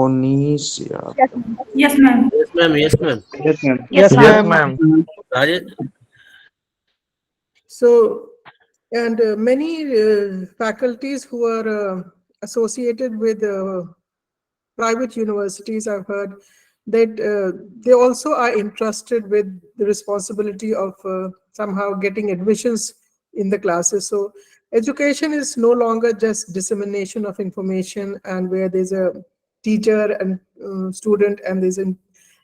Indonesia. Yes, ma'am. Yes, ma'am. Yes, ma'am. Yes, ma'am. Yes, ma'am. Yes, Yes, ma'am. ma'am. Rajesh? So, and many faculties who are associated with private universities, I've heard that they also are interested with the responsibility of somehow getting admissions in the classes. So education is no longer just dissemination of information and where there's a teacher and student and there's an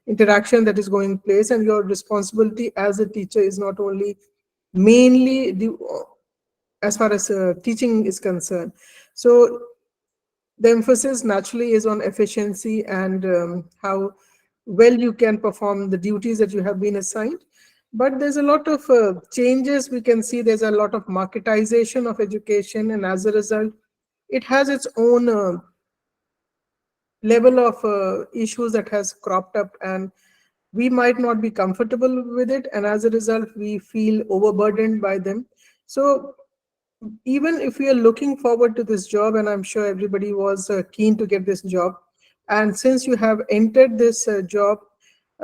interaction that is going place, and your responsibility as a teacher is not only mainly as far as teaching is concerned. So the emphasis naturally is on efficiency and how well you can perform the duties that you have been assigned. But there's a lot of changes we can see. There's a lot of marketization of education, and as a result, it has its own level of issues that has cropped up, and we might not be comfortable with it, and as a result, we feel overburdened by them. So even if we are looking forward to this job, and I'm sure everybody was keen to get this job, and since you have entered this job,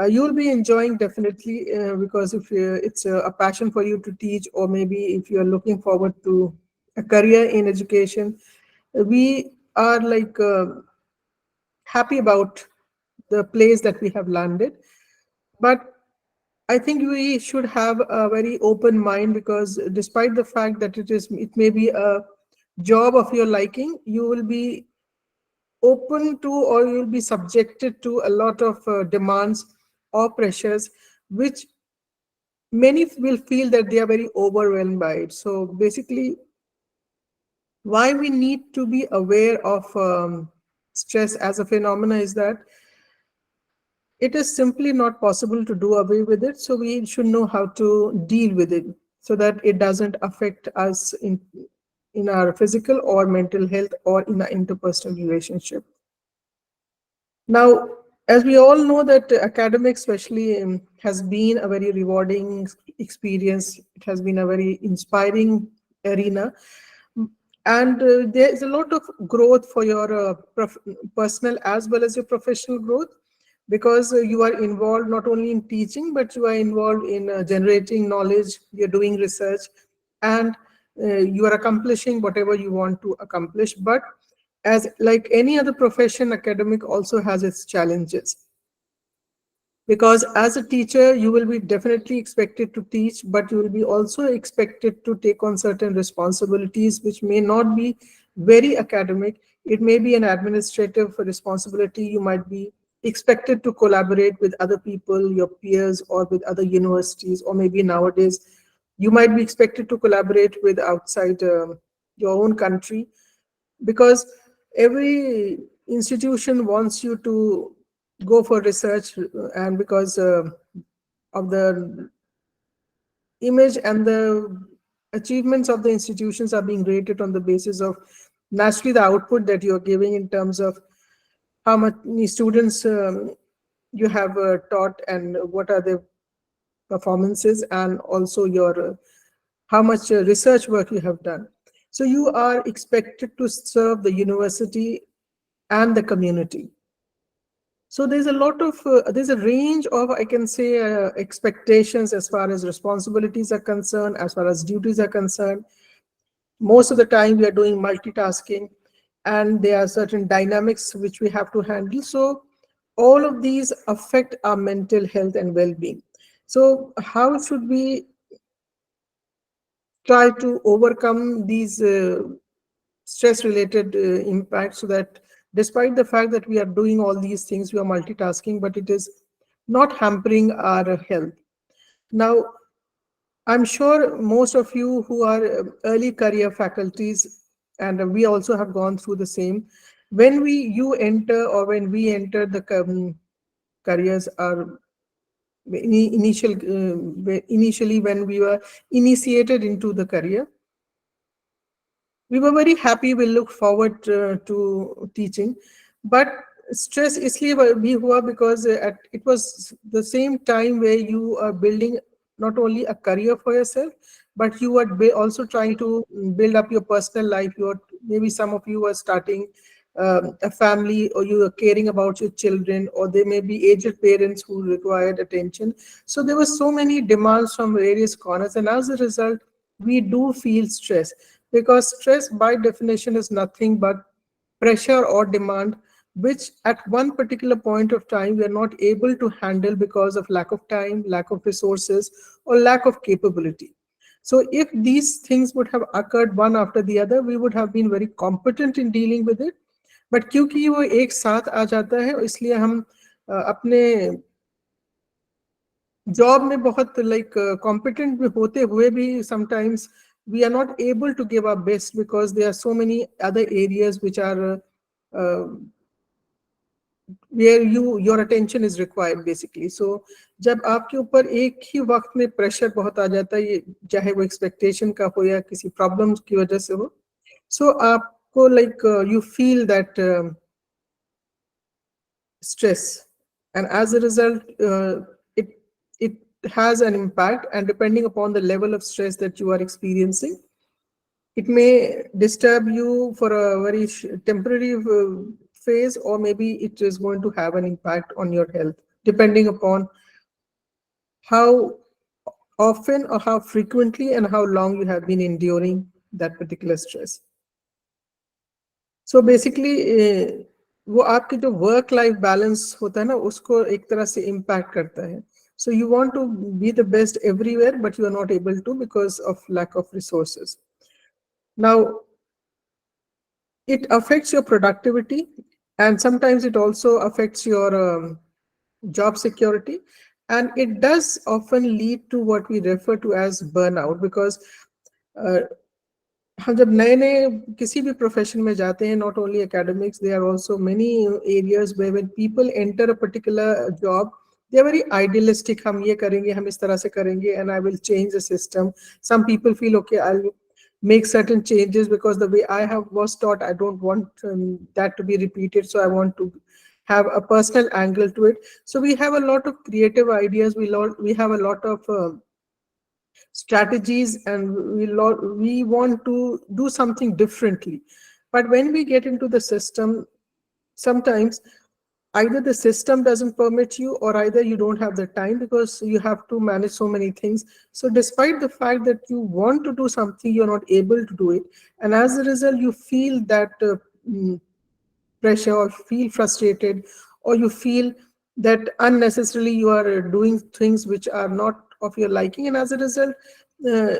you'll be enjoying definitely because if it's a passion for you to teach, or maybe if you're looking forward to a career in education, we are like happy about the place that we have landed. But I think we should have a very open mind, because despite the fact that it may be a job of your liking, you will be open to, or you'll be subjected to a lot of demands or pressures, which many will feel that they are very overwhelmed by it. So basically, why we need to be aware of stress as a phenomena is that it is simply not possible to do away with it. So we should know how to deal with it so that it doesn't affect us in our physical or mental health or in our interpersonal relationship. Now, as we all know that academics especially has been a very rewarding experience. It has been a very inspiring arena. And there is a lot of growth for your personal as well as your professional growth, because you are involved not only in teaching, but you are involved in generating knowledge, you're doing research, and you are accomplishing whatever you want to accomplish. But as like any other profession, academic also has its challenges, because as a teacher you will be definitely expected to teach, but you will be also expected to take on certain responsibilities which may not be very academic. It may be an administrative responsibility. You might be expected to collaborate with other people, your peers, or with other universities, or maybe nowadays you might be expected to collaborate with outside your own country, because every institution wants you to go for research, and because of the image and the achievements of the institutions are being rated on the basis of naturally the output that you're giving in terms of how many students you have taught and what are the performances, and also your how much research work you have done. So you are expected to serve the university and the community. So there's a lot of there's a range of, I can say, expectations as far as responsibilities are concerned, as far as duties are concerned. Most of the time we are doing multitasking, and there are certain dynamics which we have to handle. So all of these affect our mental health and well-being. So how should we try to overcome these stress related impacts, so that despite the fact that we are doing all these things, we are multitasking, but it is not hampering our health? Now, I'm sure most of you who are early career faculties, and we also have gone through the same, when you enter, or when we enter the careers, are initially when we were initiated into the career, we were very happy. We look forward to teaching, but stress इसलिए भी हुआ because it was the same time where you are building not only a career for yourself, but you are also trying to build up your personal life. You are, maybe some of you are starting a family, or you are caring about your children, or there may be aged parents who required attention. So there were so many demands from various corners, and as a result, we do feel stress, because stress by definition is nothing but pressure or demand which at one particular point of time we are not able to handle because of lack of time, lack of resources, or lack of capability. So if these things would have occurred one after the other, we would have been very competent in dealing with it. But क्योंकि वो एक साथ आ जाता है, इसलिए हम अपने job में बहुत लाइक कॉम्पिटेंट होते हुए भी sometimes we are not able to give our best because there are so many other areas which are uh, where your attention is required basically. So जब आपके ऊपर एक ही वक्त में प्रेशर बहुत आ जाता है, ये चाहे वो एक्सपेक्टेशन का हो या किसी प्रॉब्लम्स की वजह से हो, so आपको like you feel that stress, and as a result it has an impact, and depending upon the level of stress that you are experiencing, it may disturb you for a very temporary phase, or maybe it is going to have an impact on your health depending upon how often or how frequently and how long you have been enduring that particular stress. So basically वो आपके जो work life balance होता है ना, उसको एक तरह से इम्पैक्ट करता है. So you want to be the best everywhere, but you are not able to because of lack of resources. Now it affects your productivity, and sometimes it also affects your job security, and it does often lead to what we refer to as burnout, because uh, हम जब नए नए किसी भी profession में जाते हैं, not only academics, there are also many areas where when people enter a particular job, they are very idealistic. हम ये करेंगे, हम इस तरह से करेंगे, and I will change the system. Some people feel okay, I will make certain changes because the way I have was taught, I don't want that to be repeated, so I want to have a personal angle to it. So we have a lot of creative ideas, we have a lot of strategies, and we want to do something differently. But when we get into the system, sometimes either the system doesn't permit you, or either you don't have the time because you have to manage so many things. So despite the fact that you want to do something, you're not able to do it, and as a result you feel that mm, pressure, or feel frustrated, or you feel that unnecessarily you are doing things which are not of your liking, and as a result uh,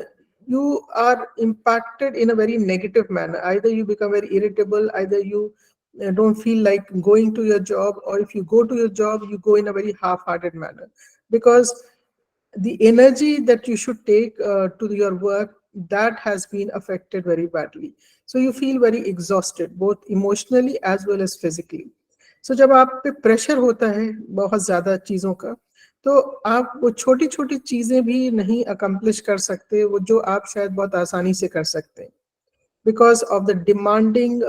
you are impacted in a very negative manner. Either you become very irritable, either you don't feel like going to your job, or if you go to your job, you go in a very half-hearted manner, because the energy that you should take to your work, that has been affected very badly. So you feel very exhausted, both emotionally as well as physically. So जब आप पे pressure होता है बहुत ज़्यादा चीज़ों का, तो आप वो छोटी छोटी चीज़ें भी नहीं अकम्प्लिश कर सकते, वो जो आप शायद बहुत आसानी से कर सकते हैं, because of the demanding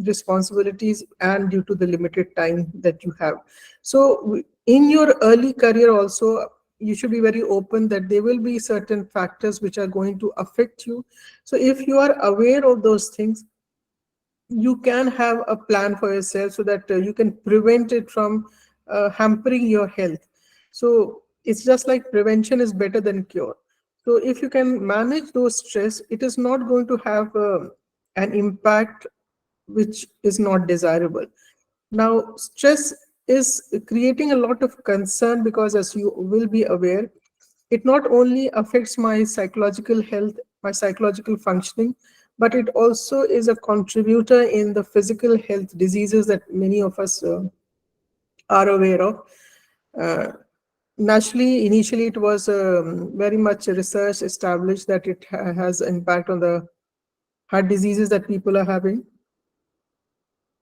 responsibilities and due to the limited time that you have. So in your early career also, you should be very open that there will be certain factors which are going to affect you. So if you are aware of those things, you can have a plan for yourself so that you can prevent it from hampering your health. So it's just like prevention is better than cure. So if you can manage those stress, it is not going to have an impact which is not desirable. Now, stress is creating a lot of concern because, as you will be aware, it not only affects my psychological health, my psychological functioning, but it also is a contributor in the physical health diseases that many of us are aware of. Uh, Naturally, initially it was very much research established that it has impact on the heart diseases that people are having.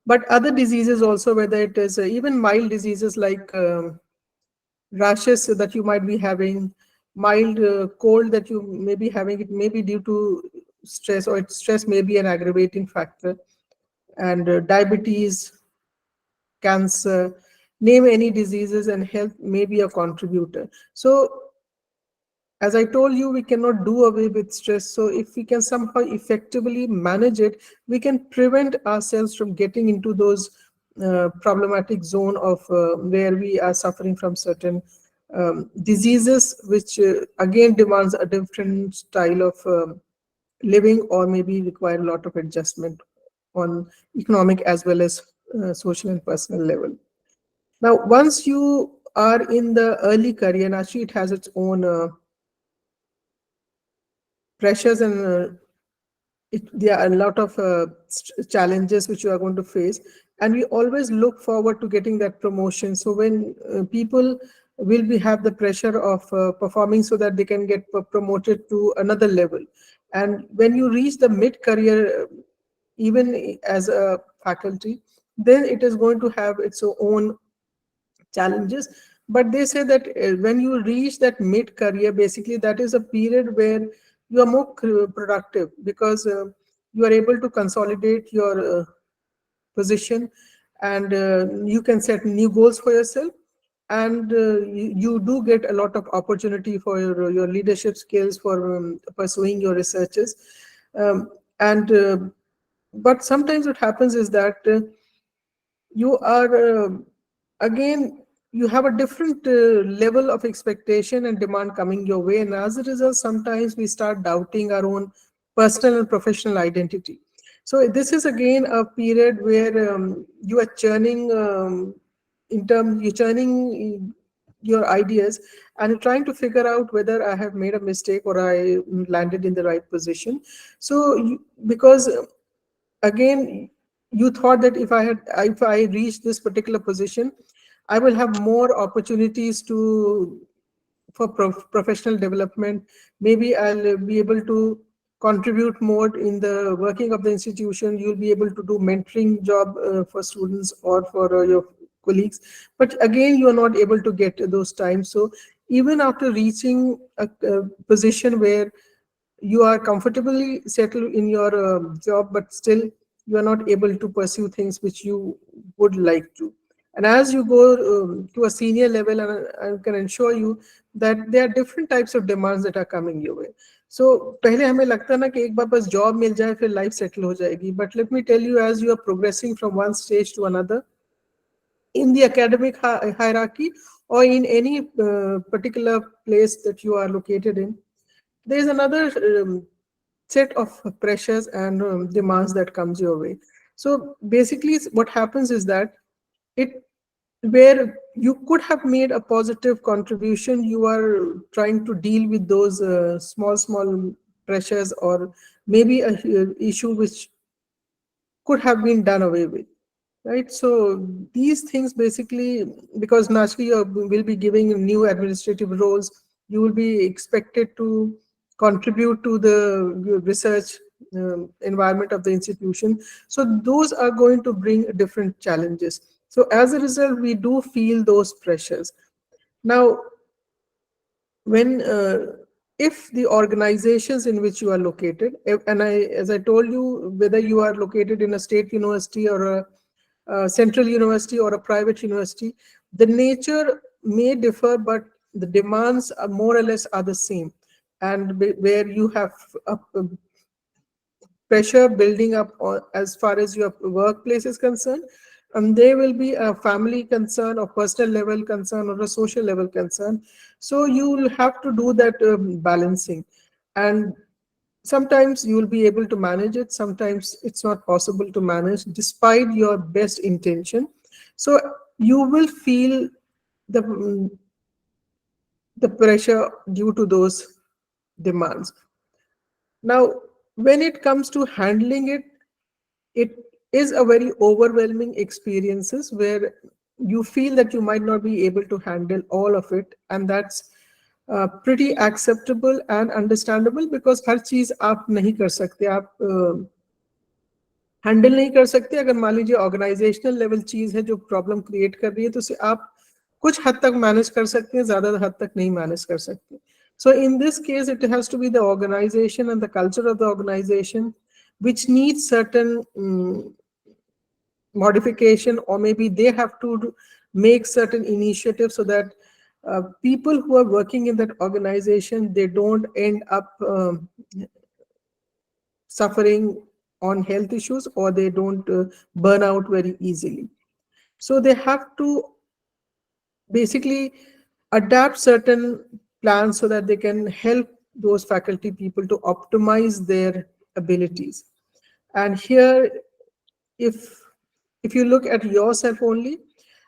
But other diseases also, whether it is even mild diseases like rashes that you might be having, mild cold that you may be having, it may be due to stress, or stress may be an aggravating factor, and diabetes, cancer, name any diseases, and health may be a contributor. So As I told you, we cannot do away with stress. So if we can somehow effectively manage it, we can prevent ourselves from getting into those problematic zone of where we are suffering from certain diseases, which again demands a different style of living, or maybe require a lot of adjustment on economic as well as social and personal level. Now, once you are in the early career, and actually it has its own pressures, and there are a lot of challenges which you are going to face, and we always look forward to getting that promotion. So when people will be have the pressure of performing so that they can get promoted to another level, and when you reach the mid career, even as a faculty, then it is going to have its own challenges. But they say that when you reach that mid career, basically that is a period where you are more productive, because you are able to consolidate your position, and you can set new goals for yourself, and you do get a lot of opportunity for your leadership skills, for pursuing your researches. And But sometimes what happens is that you are again, you have a different level of expectation and demand coming your way, and as a result sometimes we start doubting our own personal and professional identity. So this is again a period where you are churning, you're churning your ideas, and you're trying to figure out whether I have made a mistake or I landed in the right position. So because again, you thought that if I reach this particular position, I will have more opportunities to for professional development. Maybe I'll be able to contribute more in the working of the institution. You'll be able to do mentoring job for students or for your colleagues. But again, you are not able to get those times. So even after reaching a position where you are comfortably settled in your job, but still you are not able to pursue things which you would like to. And as you go to a senior level, and I can assure you that there are different types of demands that are coming your way. So पहले हमें लगता ना कि एक बार बस job मिल जाए फिर life settle हो जाएगी, but let me tell you, as you are progressing from one stage to another in the academic hierarchy, or in any particular place that you are located in, there is another set of pressures and demands that comes your way. So basically what happens is that it where you could have made a positive contribution, you are trying to deal with those small pressures, or maybe a issue which could have been done away with, right? So these things basically, because naturally you will be giving new administrative roles, you will be expected to contribute to the research environment of the institution. So those are going to bring different challenges. So as a result, we do feel those pressures. Now, when if the organizations in which you are located, and as I told you, whether you are located in a state university or a central university or a private university, the nature may differ, but the demands are more or less are the same. And where you have a pressure building up as far as your workplace is concerned, and there will be a family concern or personal level concern or a social level concern. So you will have to do that balancing, and sometimes you will be able to manage it, sometimes it's not possible to manage despite your best intention. So you will feel the the pressure due to those demands. Now, when it comes to handling it, it is a very overwhelming experiences where you feel that you might not be able to handle all of it, and that's pretty acceptable and understandable, because हर चीज आप नहीं कर सकते, आप handle नहीं कर सकते। अगर मान लीजिए ऑर्गेनाइजेशनल लेवल चीज है जो प्रॉब्लम क्रिएट कर रही है, तो उसे आप कुछ हद तक मैनेज कर सकते हैं, ज्यादा हद तक नहीं मैनेज कर सकते. So in this case, it has to be the organization and the culture of the organization which needs certain modification, or maybe they have to make certain initiatives so that people who are working in that organization, they don't end up suffering on health issues, or they don't burn out very easily. So they have to basically adapt certain plans so that they can help those faculty people to optimize their abilities. And here, if if you look at yourself only,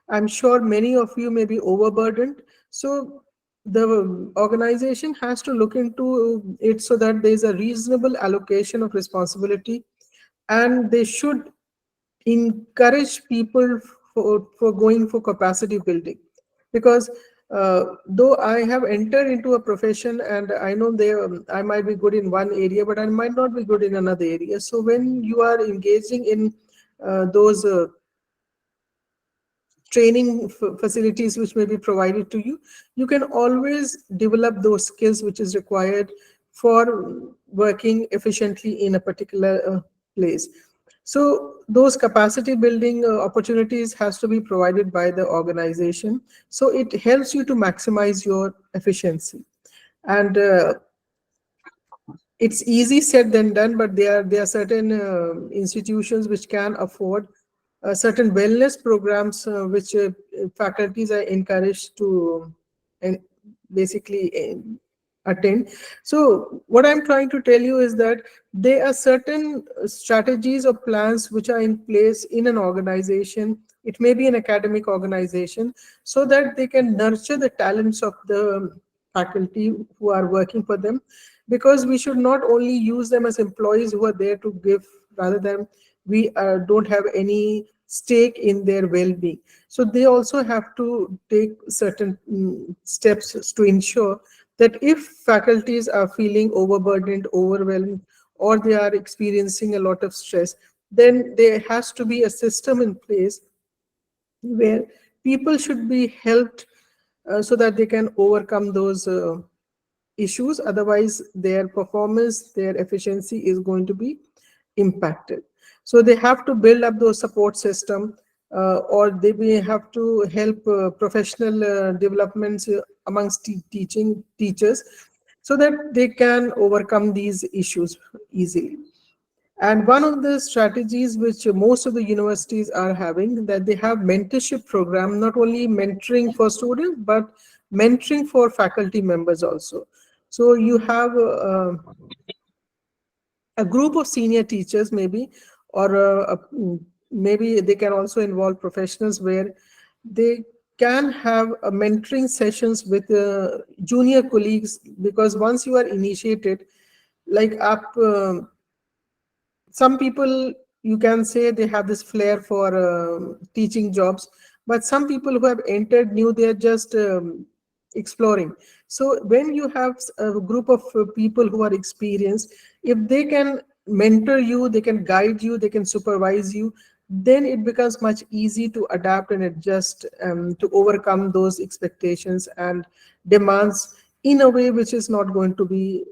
I'm sure many of you may be overburdened. So the organization has to look into it so that there is a reasonable allocation of responsibility, and they should encourage people for going for capacity building. Because though I have entered into a profession and I know I might be good in one area, but I might not be good in another area. So when you are engaging in those training facilities which may be provided to you, you can always develop those skills which is required for working efficiently in a particular place. So those capacity building opportunities has to be provided by the organization. So it helps you to maximize your efficiency. And it's easy said than done, but there are certain institutions which can afford certain wellness programs which faculties are encouraged to and basically attend. So what I'm trying to tell you is that there are certain strategies or plans which are in place in an organization. It may be an academic organization, so that they can nurture the talents of the faculty who are working for them. Because we should not only use them as employees who are there to give, rather than we don't have any stake in their well-being. So they also have to take certain steps to ensure that if faculties are feeling overburdened, overwhelmed, or they are experiencing a lot of stress, then there has to be a system in place where people should be helped so that they can overcome those issues. Otherwise, their performance, their efficiency is going to be impacted. So they have to build up those support system, or they may have to help professional developments amongst teaching teachers, so that they can overcome these issues easily. And one of the strategies which most of the universities are having, that they have mentorship program, not only mentoring for students, but mentoring for faculty members also. So you have a group of senior teachers maybe, or maybe they can also involve professionals where they can have a mentoring sessions with junior colleagues. Because once you are initiated, like up some people, you can say they have this flair for teaching jobs, but some people who have entered new, they are just exploring. So when you have a group of people who are experienced, if they can mentor you, they can guide you, they can supervise you, then it becomes much easy to adapt and adjust, to overcome those expectations and demands in a way which is not going to be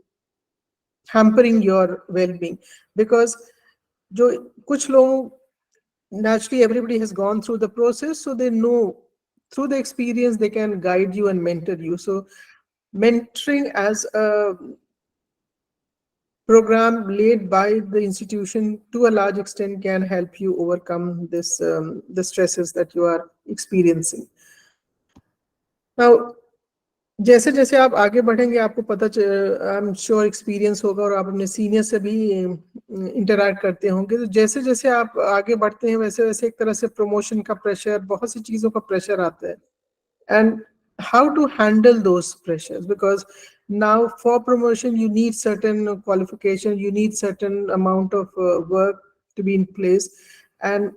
hampering your well-being. Because जो कुछ लोग, naturally everybody has gone through the process, so they know through the experience they can guide you and mentor you. So mentoring as a program laid by the institution to a large extent can help you overcome this the stresses that you are experiencing. Now, जैसे जैसे आप आगे बढ़ेंगे, आपको पता I am sure experience होगा, और आप अपने सीनियर से भी इंटरैक्ट करते होंगे, तो जैसे जैसे आप आगे बढ़ते हैं, वैसे वैसे एक तरह से प्रमोशन का प्रेशर, बहुत सी चीज़ों का प्रेशर आता है. And how to handle those pressures, because now for promotion you need certain qualification, you need certain amount of work to be in place, and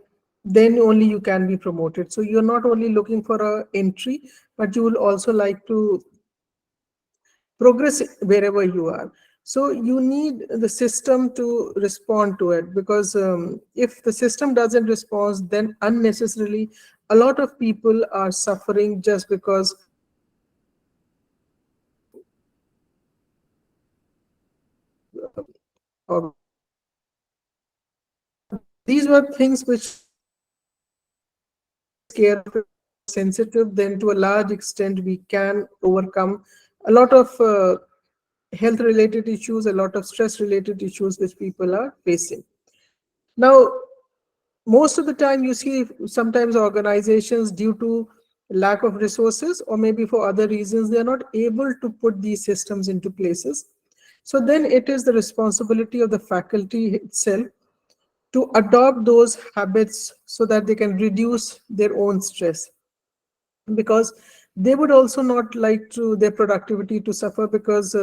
then only you can be promoted. So you're not only looking for a entry, but you will also like to progress wherever you are. So you need the system to respond to it, because if the system doesn't respond, then unnecessarily a lot of people are suffering just because of these were things which takes care of it. sensitive, then to a large extent we can overcome a lot of health related issues, a lot of stress related issues which people are facing. Now, most of the time you see sometimes organizations, due to lack of resources or maybe for other reasons, they are not able to put these systems into places. So then it is the responsibility of the faculty itself to adopt those habits so that they can reduce their own stress, because they would also not like to their productivity to suffer, because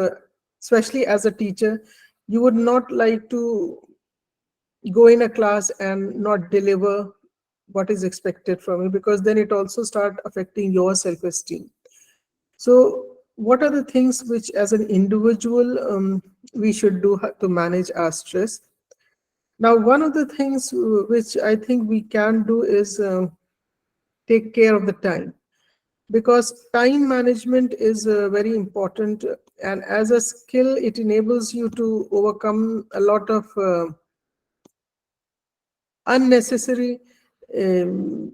especially as a teacher, you would not like to go in a class and not deliver what is expected from you, because then it also start affecting your self-esteem. So what are the things which as an individual we should do to manage our stress? Now, one of the things which I think we can do is take care of the time, because time management is very important, and as a skill it enables you to overcome a lot of unnecessary um,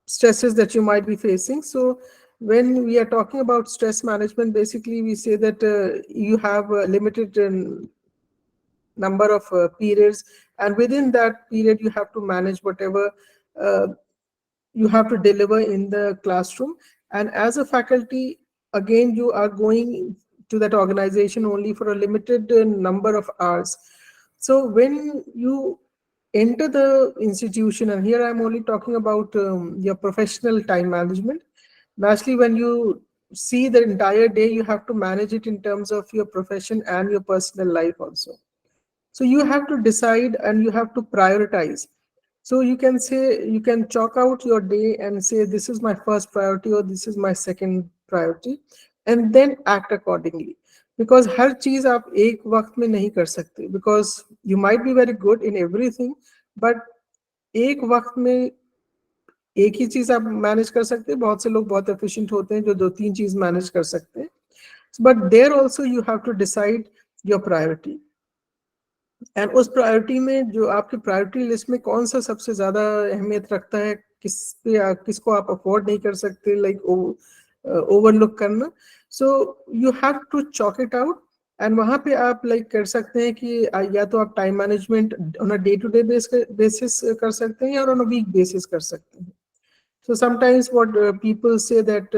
stresses that you might be facing. So when we are talking about stress management, basically we say that you have a limited number of periods, and within that period you have to manage whatever uh, you have to deliver in the classroom. And as a faculty, again, you are going to that organization only for a limited number of hours. So when you enter the institution, and here I'm only talking about your professional time management, naturally when you see the entire day, you have to manage it in terms of your profession and your personal life also. So you have to decide and you have to prioritize. So you can say, you can chalk out your day and say, this is my first priority or this is my second priority, and then act accordingly. Because हर चीज आप एक वक्त में नहीं कर सकते, because you might be very good in everything, but एक वक्त में एक ही चीज आप मैनेज कर सकते हैं. बहुत से लोग बहुत एफिशिएंट होते हैं जो दो तीन चीज मैनेज कर सकते हैं. But there also you have to decide your priority. And उस प्रायोरिटी में जो आपकी प्रायोरिटी लिस्ट में कौन सा सबसे ज्यादा अहमियत रखता है, किस पे किसको आप अफोर्ड नहीं कर सकते, लाइक ओवरलुक करना. So you have to chalk it out, and वहां पे आप लाइक कर सकते हैं कि या तो आप time management on a day to day basis कर सकते हैं या ऑन अ वीक बेसिस कर सकते हैं. So sometimes what people say that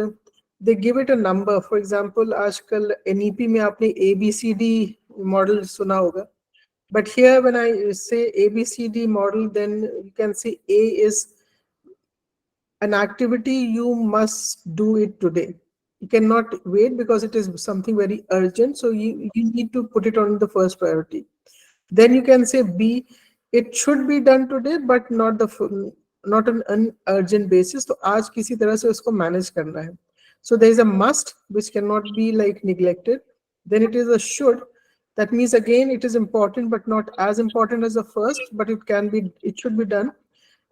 they give it a number. For example, आजकल एनईपी में आपने ABCD मॉडल सुना होगा. But here, when I say ABCD model, then you can see A is an activity you must do it today. You cannot wait because it is something very urgent. So you need to put it on the first priority. Then you can say B, it should be done today, but not an urgent basis. So आज किसी तरह से उसको manage करना है. So there is a must which cannot be like neglected. Then it is a should. That means again it is important, but not as important as the first, but it should be done.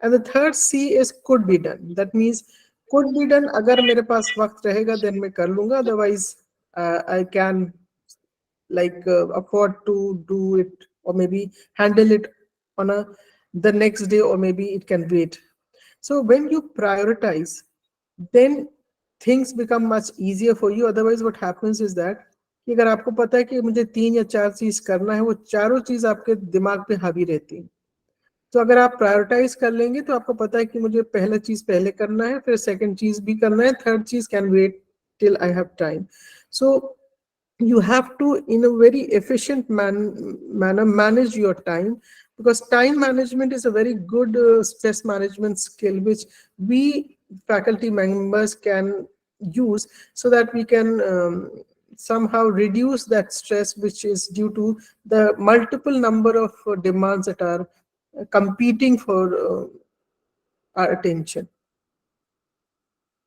And the third C is could be done. That means could be done. अगर मेरे पास वक्त रहेगा then मैं कर लूँगा. Otherwise I can like afford to do it, or maybe handle it on the next day, or maybe it can wait. So when you prioritize, then things become much easier for you. Otherwise what happens is that कि अगर आपको पता है कि मुझे 3 या 4 चीज करना है, वो चारों चीज आपके दिमाग पे हावी रहती है. तो अगर आप प्रायोरिटाइज कर लेंगे तो आपको पता है कि मुझे पहला चीज पहले करना है, फिर सेकंड चीज भी करना है, थर्ड चीज can wait till I have time. So you have to, in a very efficient manner, manage your time, because time management is a very good stress management skill which we faculty members can use, so that we can somehow reduce that stress which is due to the multiple number of demands that are competing for our attention.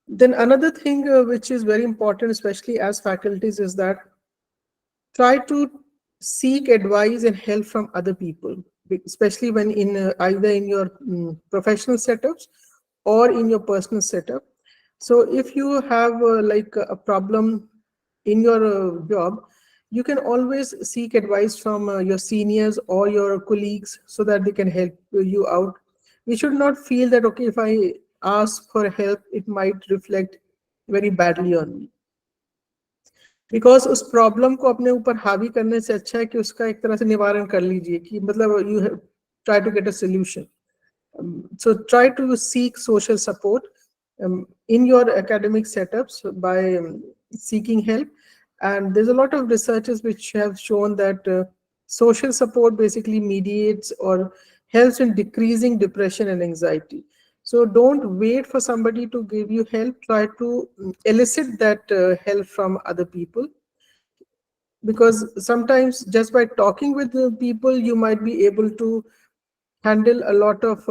Then another thing which is very important, especially as faculties, is that try to seek advice and help from other people, especially when in either in your professional setups or in your personal setup. So if you have like a problem in your job, you can always seek advice from your seniors or your colleagues so that they can help you out. We should not feel that, okay, if I ask for help, it might reflect very badly on me. Because उस problem को अपने ऊपर हावी करने से अच्छा है कि उसका एक तरह से निवारण कर लीजिए, कि मतलब you try to get a solution. So try to seek social support in your academic setups by seeking help. And there's a lot of researches which have shown that social support basically mediates or helps in decreasing depression and anxiety. So don't wait for somebody to give you help. Try to elicit that help from other people, because sometimes just by talking with the people you might be able to handle a lot of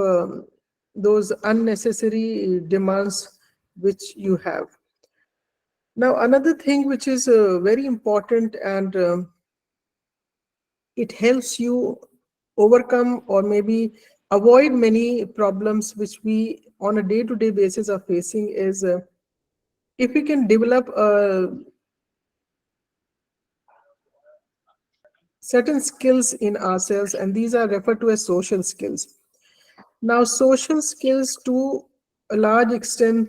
those unnecessary demands which you have. Now another thing which is very important, and it helps you overcome or maybe avoid many problems which we on a day-to-day basis are facing, is if we can develop certain skills in ourselves, and these are referred to as social skills. Now, social skills to a large extent,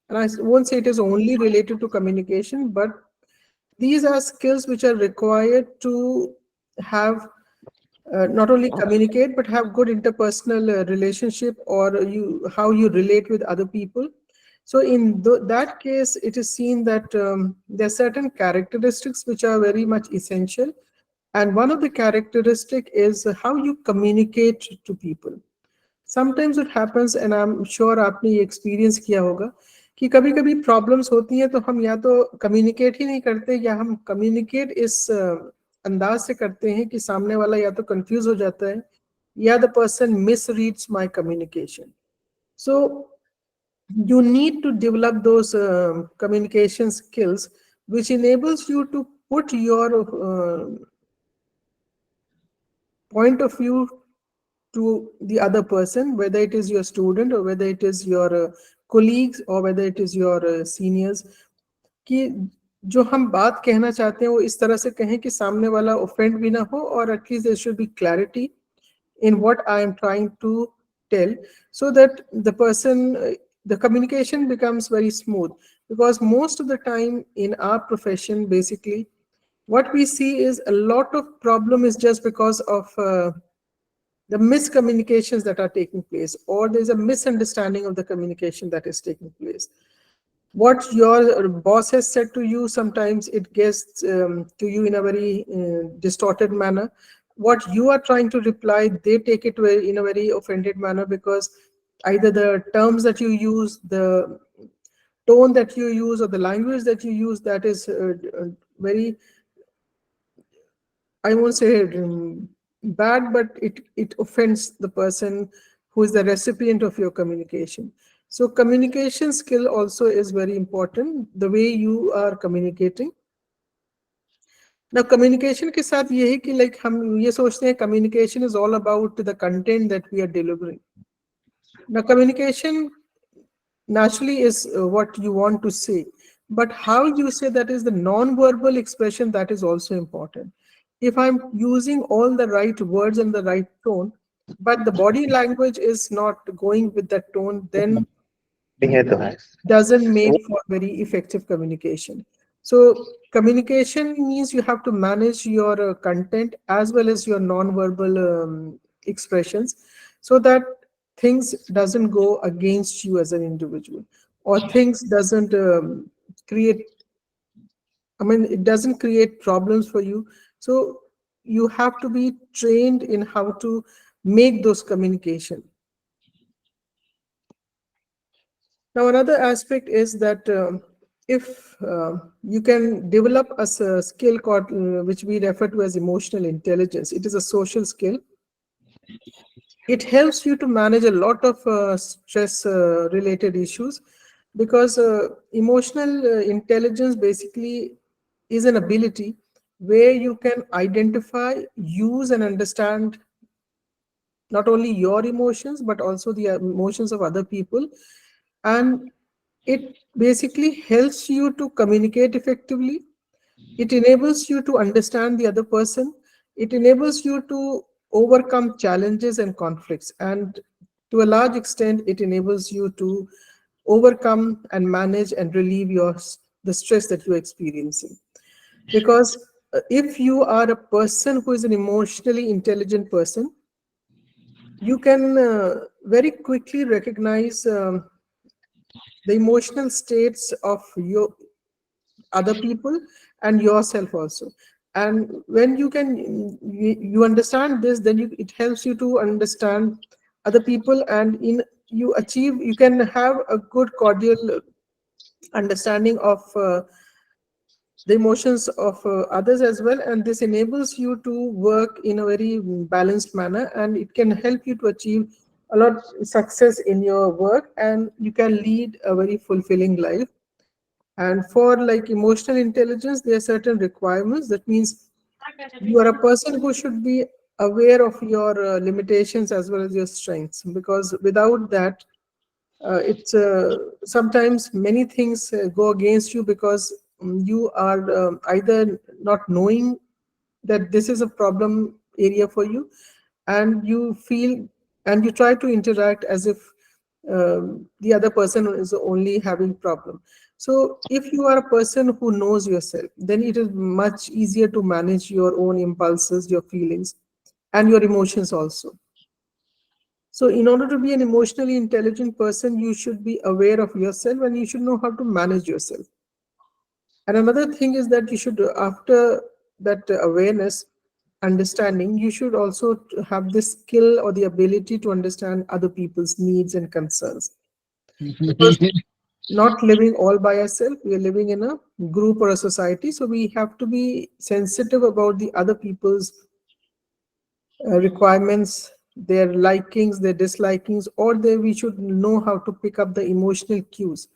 and I won't say it is only related to communication, but these are skills which are required to have not only communicate but have good interpersonal relationship, or you how you relate with other people. So in that case, it is seen that there are certain characteristics which are very much essential, and one of the characteristic is how you communicate to people. Sometimes it happens, and I am sure आपने ये experience किया होगा, कि कभी कभी problems होती हैं तो हम या तो कम्युनिकेट ही नहीं करते, या हम कम्युनिकेट इस अंदाज से करते हैं कि सामने वाला या तो कंफ्यूज हो जाता है, या the person miss reads my communication. So you need to develop those communication skills which enables you to put your point of view to the other person, whether it is your student or whether it is your colleagues or whether it is your seniors, कि जो हम बात कहना चाहते हैं वो इस तरह से कहें कि सामने वाला ऑफेंड भी ना हो, और at least there should be clarity in what I am trying to tell, so that the person, the communication becomes very smooth. Because most of the time in our profession, basically, what we see is a lot of problem is just because of the miscommunications that are taking place, or there's a misunderstanding of the communication that is taking place. What your boss has said to you, sometimes it gets to you in a very distorted manner. What you are trying to reply, they take it in a very offended manner, because either the terms that you use, the tone that you use, or the language that you use, that is very, I won't say bad, but it offends the person who is the recipient of your communication. So communication skill also is very important, the way you are communicating. Now communication के साथ ये है कि like हम ये सोचते हैं communication is all about the content that we are delivering. Now communication naturally is what you want to say, but how you say that is the non-verbal expression that is also important. If I'm using all the right words and the right tone, but the body language is not going with that tone, then doesn't make for very effective communication. So communication means you have to manage your content as well as your non-verbal expressions, so that things doesn't go against you as an individual, or things doesn't create, I mean, it doesn't create problems for you. So you have to be trained in how to make those communication. Now, another aspect is that if you can develop a skill called, which we refer to as emotional intelligence, it is a social skill. It helps you to manage a lot of stress related issues, because emotional intelligence basically is an ability where you can identify, use, and understand not only your emotions but also the emotions of other people. And it basically helps you to communicate effectively. It enables you to understand the other person. It enables you to overcome challenges and conflicts. And To a large extent, it enables you to overcome and manage and relieve the stress that you're experiencing. Because if you are a person who is an emotionally intelligent person, you can very quickly recognize the emotional states of your other people and yourself also. And when you understand this, then it helps you to understand other people, and in you can have a good cordial understanding of the emotions of others as well, and this enables you to work in a very balanced manner, and it can help you to achieve a lot success in your work, and you can lead a very fulfilling life. And for like emotional intelligence, there are certain requirements. That means you are a person who should be aware of your limitations as well as your strengths, because without that, it's sometimes many things go against you, because you are either not knowing that this is a problem area for you, and you feel and you try to interact as if the other person is only having problem. So if you are a person who knows yourself, then it is much easier to manage your own impulses, your feelings, and your emotions also. So in order to be an emotionally intelligent person, you should be aware of yourself and you should know how to manage yourself. And another thing is that you should, after that awareness, understanding, you should also have the skill or the ability to understand other people's needs and concerns. Because not living all by ourselves, we are living in a group or a society. So we have to be sensitive about the other people's requirements, their likings, their dislikings, or we should know how to pick up the emotional cues.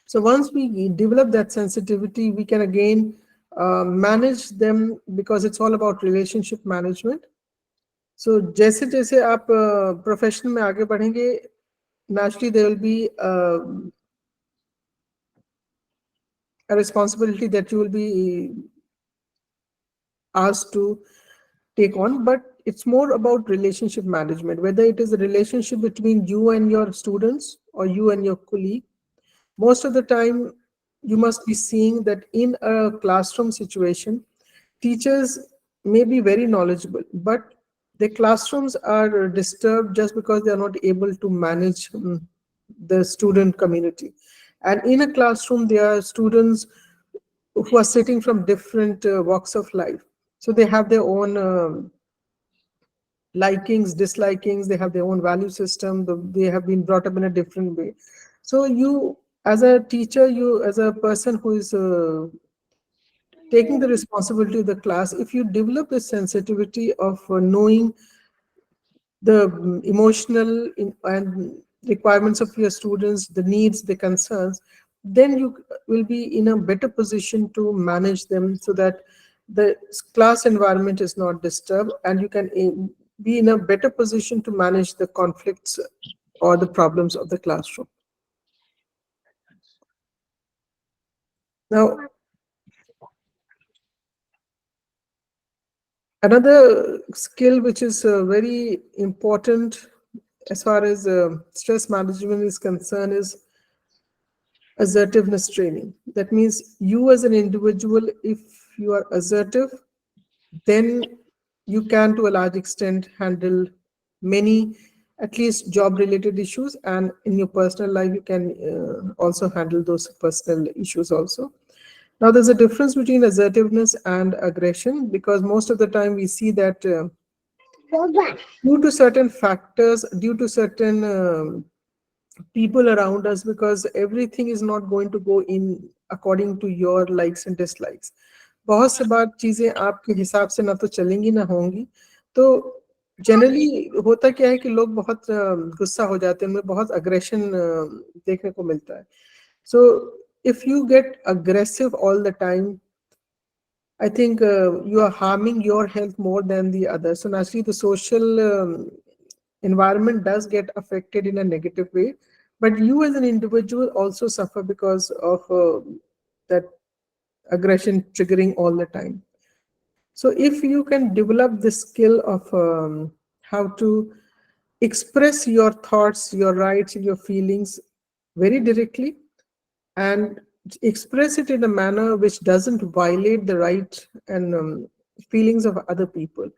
So once we develop that sensitivity, we can again manage them, because it's all about relationship management. So जैसे जैसे आप profession में आगे बढ़ेंगे, naturally there will be a responsibility that you will be asked to take on, but it's more about relationship management, whether it is a relationship between you and your students or you and your colleague. Most of the time, you must be seeing that in a classroom situation, teachers may be very knowledgeable, but the classrooms are disturbed just because they are not able to manage the student community. And in a classroom, there are students who are sitting from different walks of life. So they have their own likings, dislikings, they have their own value system, they have been brought up in a different way. So you, as a teacher, you as a person who is taking the responsibility of the class, if you develop the sensitivity of knowing the emotional and requirements of your students, the needs, the concerns, then you will be in a better position to manage them, so that the class environment is not disturbed, and you can be in a better position to manage the conflicts or the problems of the classroom. Now, another skill which is very important as far as stress management is concerned is assertiveness training. That means you as an individual, if you are assertive, then you can to a large extent handle many, at least job related issues, and in your personal life you can also handle those personal issues also. Now there's a difference between assertiveness and aggression, because most of the time we see that due to certain factors, due to certain people around us, because everything is not going to go in according to your likes and dislikes. बहुत से बार चीजें आपके हिसाब से ना तो चलेंगी ना होंगी, तो जनरली होता क्या है कि लोग बहुत गुस्सा हो जाते हैं, उनमें बहुत अग्रेशन देखने को मिलता है. So if you get aggressive all the time, I think you are harming your health more than the other. So naturally, the social environment does get affected in a negative way, but you as an individual also suffer because of that aggression triggering all the time. So if you can develop the skill of how to express your thoughts, your rights, and your feelings very directly, and express it in a manner which doesn't violate the right and feelings of other people.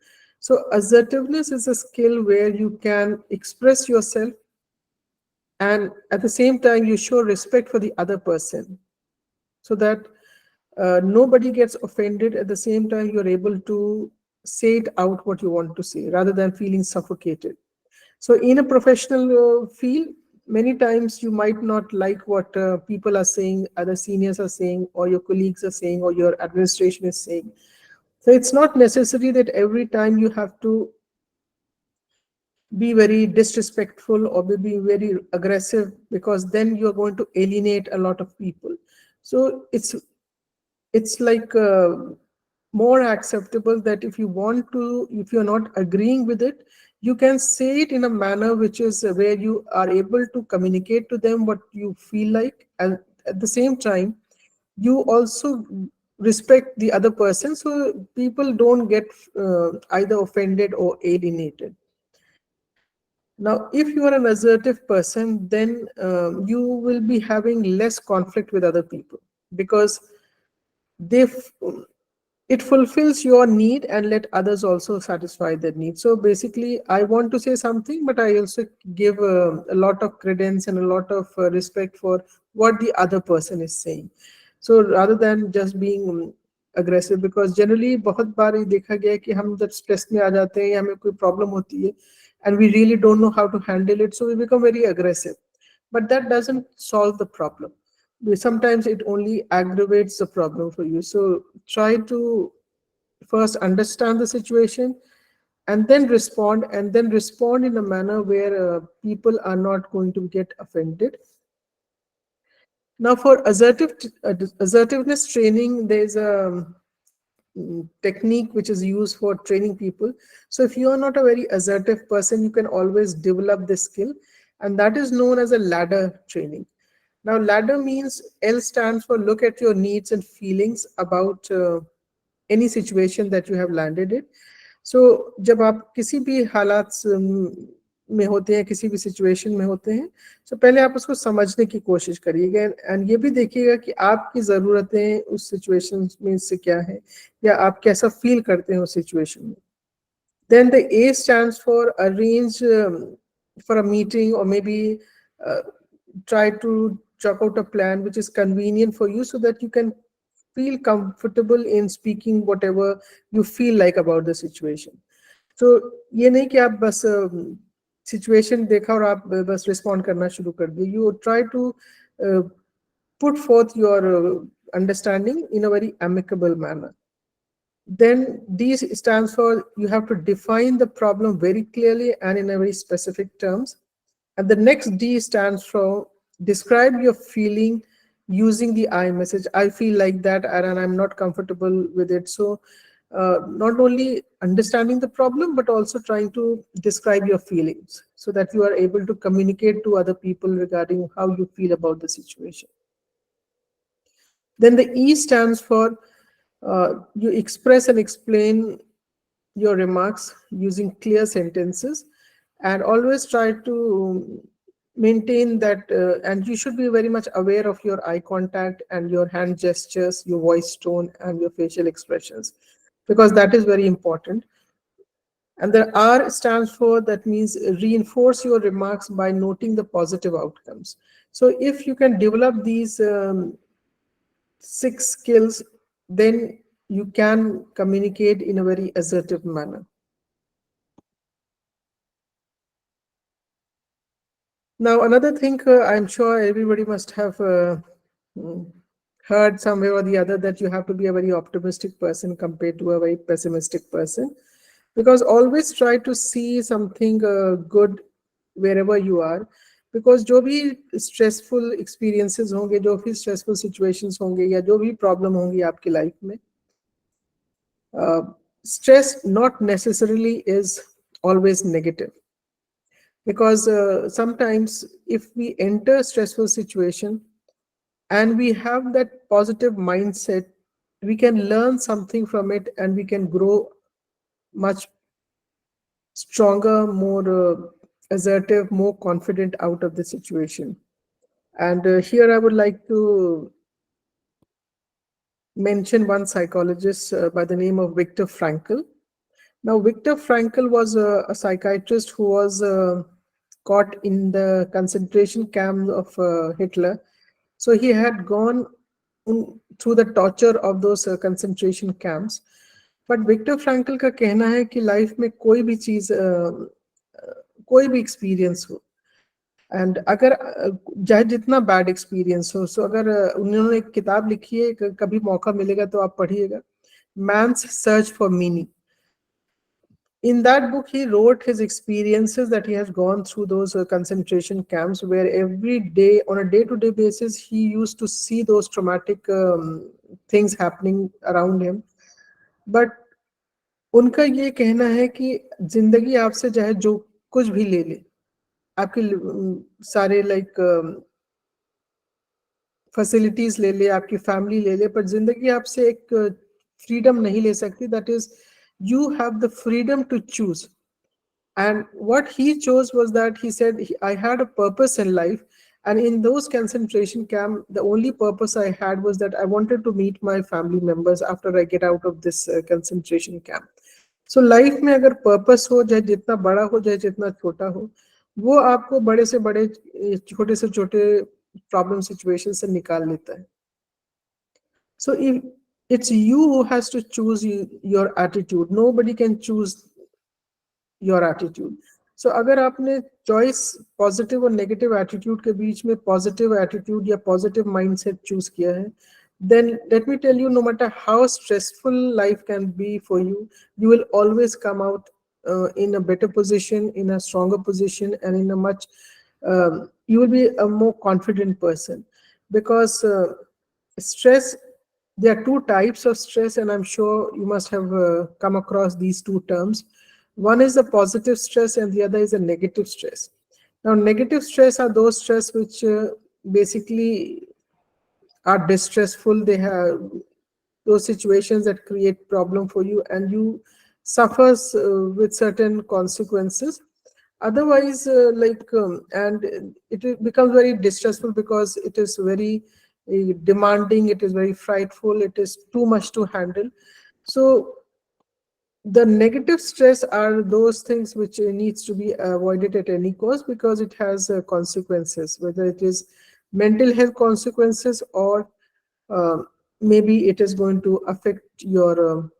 So, assertiveness is a skill where you can express yourself, and at the same time, you show respect for the other person, so that nobody gets offended. At the same time, you're able to say it out what you want to say rather than feeling suffocated. So, in a professional field, many times you might not like what people are saying, other seniors are saying, or your colleagues are saying, or your administration is saying. So, it's not necessary that every time you have to be very disrespectful or be very aggressive, because then you are going to alienate a lot of people. So, it's like more acceptable that if you want to, if you're not agreeing with it, you can say it in a manner which is where you are able to communicate to them what you feel like, and at the same time you also respect the other person, so people don't get either offended or alienated. Now, if you are an assertive person, then you will be having less conflict with other people, because they it fulfills your need and let others also satisfy their need. So basically, I want to say something, but I also give a lot of credence and a lot of respect for what the other person is saying. So rather than just being aggressive, because generally बहुत बार ये देखा गया है कि हम जब stress में आ जाते हैं या हमें कोई problem होती है and we really don't know how to handle it, so we become very aggressive, but that doesn't solve the problem. Sometimes it only aggravates the problem for you. So try to first understand the situation and then respond in a manner where people are not going to get offended. Now, for assertiveness training, there's a technique which is used for training people. So if you are not a very assertive person, you can always develop this skill, and that is known as a ladder training. Now, ladder means L stands for look at your needs and feelings about any situation that you have landed in. So जब आप किसी भी हालात में होते हैं, किसी भी सिचुएशन में होते हैं, तो पहले आप उसको समझने की कोशिश करिएगा, एंड ये भी देखिएगा कि आपकी ज़रूरतें उस सिचुएशन में से क्या है, या आप कैसा फील करते हैं उस सिचुएशन में. Then the A stands for arrange for a meeting, or maybe try to chalk out a plan which is convenient for you, so that you can feel comfortable in speaking whatever you feel like about the situation. So ये नहीं कि आप बस situation देखा और आप बस respond करना शुरू कर दिए. You try to put forth your understanding in a very amicable manner. Then D stands for you have to define the problem very clearly and in a very specific terms. And the next D stands for describe your feeling using the I message. I feel like that and I'm not comfortable with it. So not only understanding the problem, but also trying to describe your feelings so that you are able to communicate to other people regarding how you feel about the situation. Then the E stands for you express and explain your remarks using clear sentences, and always try to maintain that, and you should be very much aware of your eye contact and your hand gestures, your voice tone, and your facial expressions, because that is very important. And the R stands for, that means reinforce your remarks by noting the positive outcomes. So if you can develop these 6 skills, then you can communicate in a very assertive manner. Now, another thing I'm sure everybody must have mm, heard somewhere or the other, that you have to be a very optimistic person compared to a very pessimistic person, because always try to see something good wherever you are, because जो भी stressful experiences होंगे, जो भी stressful situations होंगे, या जो भी problem होंगी आपकी life में, stress not necessarily is always negative, because sometimes if we enter a stressful situation and we have that positive mindset, we can learn something from it and we can grow much stronger, more assertive, more confident out of the situation. And here I would like to mention one psychologist by the name of Viktor Frankl. Now, Viktor Frankl was a psychiatrist who was caught in the concentration camp of Hitler. So he had gone through the torture of those concentration camps. But Victor Frankl का कहना है कि life में कोई भी चीज कोई भी एक्सपीरियंस हो एंड अगर चाहे जितना बैड एक्सपीरियंस हो सो अगर उन्होंने एक किताब लिखी है कभी मौका मिलेगा तो आप पढ़िएगा Man's Search for Meaning in that book he wrote his experiences that he has gone through those concentration camps where every day on a day-to-day basis he used to see those traumatic things happening around him but उनका ये कहना है कि जिंदगी आपसे चाहे जो कुछ भी ले ले आपके सारे लाइक फैसिलिटीज ले ले आपकी फैमिली ले ले पर जिंदगी आपसे एक फ्रीडम नहीं ले सकती that is you have the freedom to choose and what he chose was that he said I had a purpose in life and in those concentration camp the only purpose I had was that I wanted to meet my family members after I get out of this concentration camp so life में अगर purpose हो चाहे जितना बड़ा हो चाहे जितना छोटा हो वो आपको बड़े से बड़े छोटे से छोटे problem situation से निकाल लेता है so if it's you who has to choose your attitude nobody can choose your attitude so अगर आपने choice positive और negative attitude के बीच में positive attitude या positive mindset choose किया है then let me tell you no matter how stressful life can be for you you will always come out in a better position in a stronger position and in a much you will be a more confident person because stress there are two types of stress and I'm sure you must have come across these two terms one is the positive stress and the other is a negative stress now negative stress are those stress which basically are distressful they have those situations that create problem for you and you suffers with certain consequences otherwise and it becomes very distressful because it is very demanding it is very frightful it is too much to handle so the negative stress are those things which needs to be avoided at any cost because it has consequences whether it is mental health consequences or maybe it is going to affect your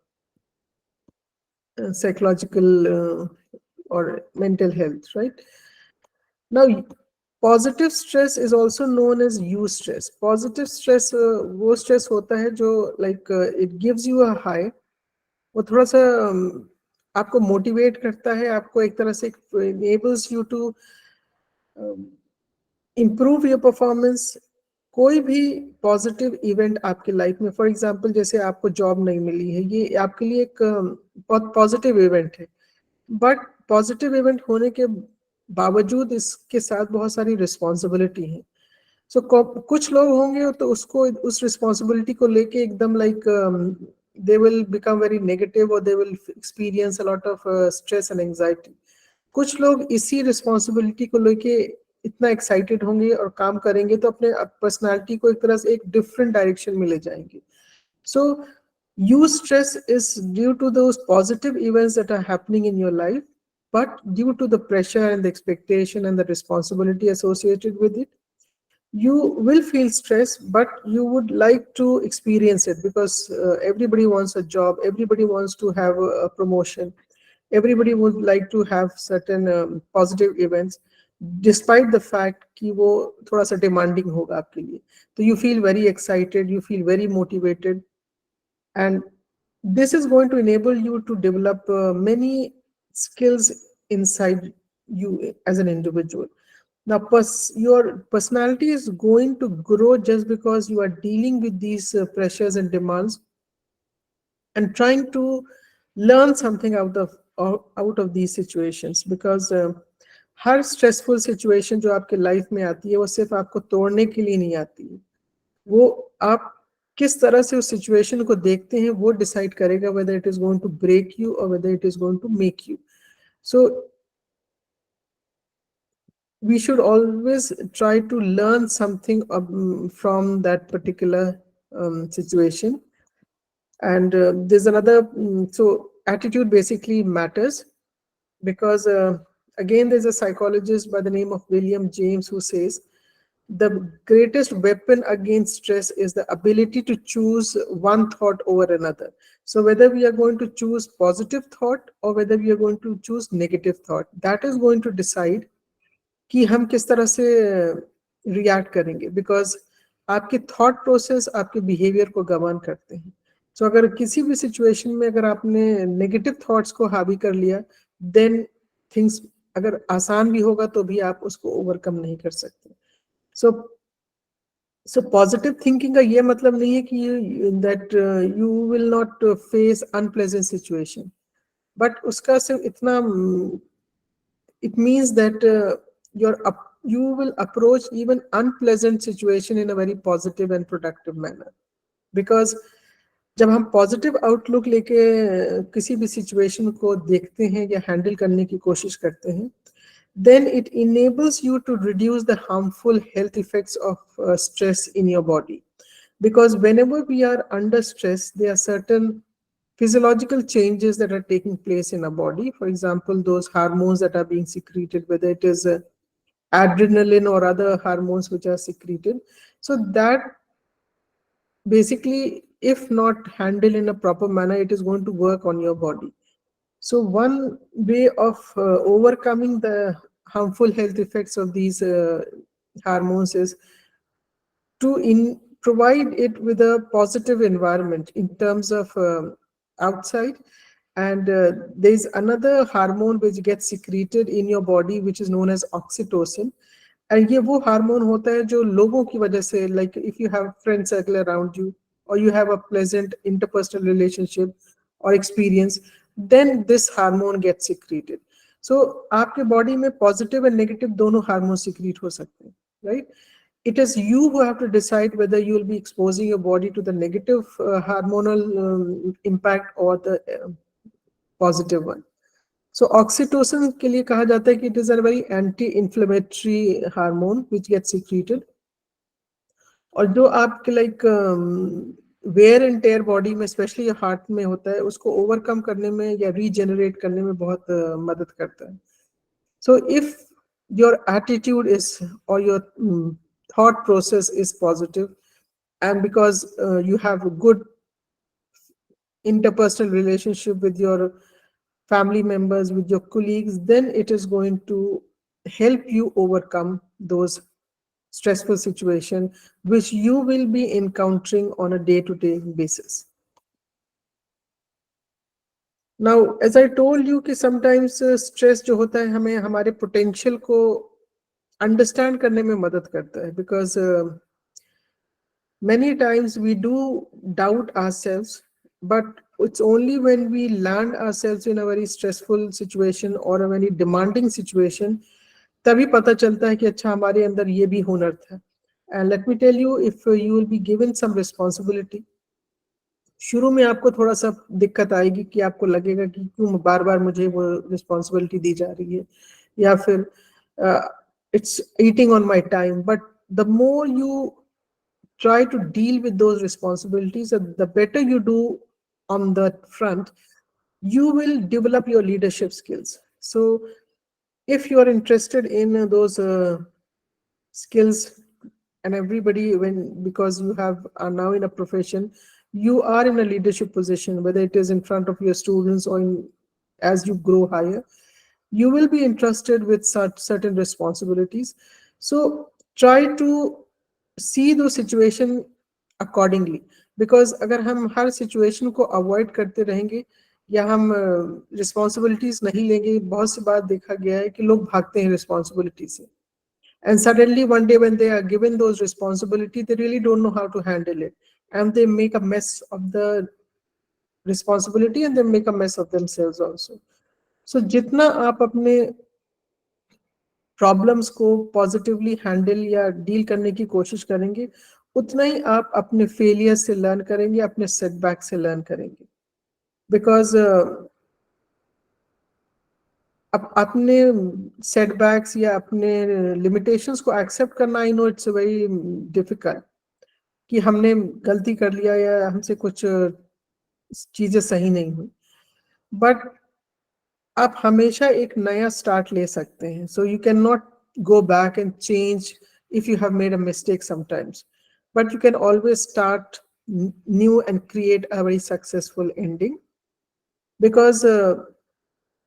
psychological or mental health right now positive stress is also known as eustress positive stress वो stress होता है जो like it gives you a high वो थोड़ा सा आपको motivate करता है आपको एक तरह से enables you to improve your performance कोई भी पॉजिटिव इवेंट आपके लाइफ में फॉर एग्जांपल जैसे आपको जॉब नहीं मिली है ये आपके लिए एक बहुत पॉजिटिव इवेंट है बट पॉजिटिव इवेंट होने के बावजूद इसके साथ बहुत सारी रिस्पॉन्सिबिलिटी है सो कुछ लोग होंगे तो उसको उस रिस्पॉन्सिबिलिटी को लेके एकदम like they will become very negative or they will experience a lot of stress and anxiety कुछ लोग इसी रिस्पॉन्सिबिलिटी को लेके इतना एक्साइटेड होंगे और काम करेंगे तो अपने पर्सनालिटी को एक तरह से एक डिफरेंट डायरेक्शन में ले जाएंगे सो you stress is due to those positive events that are happening in your life but due to the pressure and the expectation and the responsibility associated with it you will feel stress but you would like to experience it because everybody wants a job everybody wants to have a promotion everybody would like to have certain positive events despite the fact कि वो थोड़ा सा demanding होगा आपके लिए तो you feel very excited you feel very motivated and this is going to enable you to develop many skills inside you as an individual now your personality is going to grow just because you are dealing with these pressures and demands and trying to learn something out of these situations because her stressful situation जो आपके life में आती है वो सिर्फ आपको तोड़ने के लिए नहीं आती है वो आप किस तरह से उस सिचुएशन को देखते हैं वो डिसाइड करेगा whether it is going to break you or whether it is going to make you so we should always try to learn something from that particular situation. And there's another, so attitude basically matters, because again, there's a psychologist by the name of William James who says the greatest weapon against stress is the ability to choose one thought over another. So whether we are going to choose positive thought or whether we are going to choose negative thought, that is going to decide कि हम किस तरह से react करेंगे, because आपके thought process आपके behaviour को govern करते हैं. सो अगर किसी भी सिचुएशन में अगर आपने नेगेटिव थॉट्स को हावी कर लिया, देन थिंग्स अगर आसान भी होगा तो भी आप उसको ओवरकम नहीं कर सकते. सो सो पॉजिटिव थिंकिंग का ये मतलब नहीं है कि that you will not face unpleasant situation, but उसका सिर्फ इतना, it means that you will approach even unpleasant situation in a very positive and productive manner. Because जब हम पॉजिटिव आउटलुक लेके किसी भी सिचुएशन को देखते हैं या हैंडल करने की कोशिश करते हैं, then it enables you to reduce the harmful health effects of stress in your body. Because whenever we are under stress, there are certain physiological changes that are taking place in our body. For example, those hormones that are being secreted, whether it is adrenaline or other hormones which are secreted. So that basically, if not handled in a proper manner, it is going to work on your body. So one way of overcoming the harmful health effects of these hormones is to provide it with a positive environment in terms of outside. And there's another hormone which gets secreted in your body which is known as oxytocin. And ये वो hormone होता है जो लोगों की वजह से, like if you have friend circle around you or you have a pleasant interpersonal relationship or experience, then this hormone gets secreted. So आपके बॉडी में पॉजिटिव एंड नेगेटिव दोनों हार्मोन सीक्रेट हो सकते हैं, right? It is you who have to decide whether you will be exposing your body to the negative hormonal impact or the positive one. So oxytocin के लिए कहा जाता है कि it is a very anti-inflammatory hormone which gets secreted. और जो आपके like wear and tear body में, especially heart में होता है, उसको overcome करने में या regenerate करने में बहुत मदद करता है. So if your attitude is or your thought process is positive, and because you have a good interpersonal relationship with your family members, with your colleagues, then it is going to help you overcome those stressful situations which you will be encountering on a day-to-day basis. Now, as I told you कि sometimes stress जो होता है हमें हमारे potential को understand करने में मदद करता है, because many times we do doubt ourselves, but it's only when we land ourselves in a very stressful situation or a very demanding situation तभी पता चलता है कि अच्छा हमारे अंदर ये भी हुनर था. And let me tell you, if you will be given some responsibility, शुरू में आपको थोड़ा सा दिक्कत आएगी कि आपको लगेगा कि क्यों बार बार मुझे वो रिस्पॉन्सिबिलिटी दी जा रही है, या फिर it's eating on my time. But the more you try to deal with those responsibilities, the better you do on that front, you will develop your leadership skills. So if you are interested in those skills, and everybody, because you are now in a profession, you are in a leadership position, whether it is in front of your students or as you grow higher, you will be entrusted with such certain responsibilities. So try to see those situation accordingly, because अगर हम हर situation को avoid करते रहेंगे या हम responsibilities नहीं लेंगे, बहुत सी बार देखा गया है कि लोग भागते हैं responsibility से, and suddenly one day when they are given those responsibility, they really don't know how to handle it, and they make a mess of the responsibility and they make a mess of themselves also. So जितना आप अपने problems को positively handle या deal करने की कोशिश करेंगे, उतना ही आप अपने फेलियर से लर्न करेंगे, अपने सेटबैक से लर्न करेंगे. बिकॉज अब अपने सेटबैक्स या अपने लिमिटेशंस को एक्सेप्ट करना, I know it's very difficult, कि हमने गलती कर लिया या हमसे कुछ चीजें सही नहीं हुई, बट आप हमेशा एक नया स्टार्ट ले सकते हैं. सो you can not go back and change if you have made a mistake sometimes, but you can always start new and create a very successful ending. Because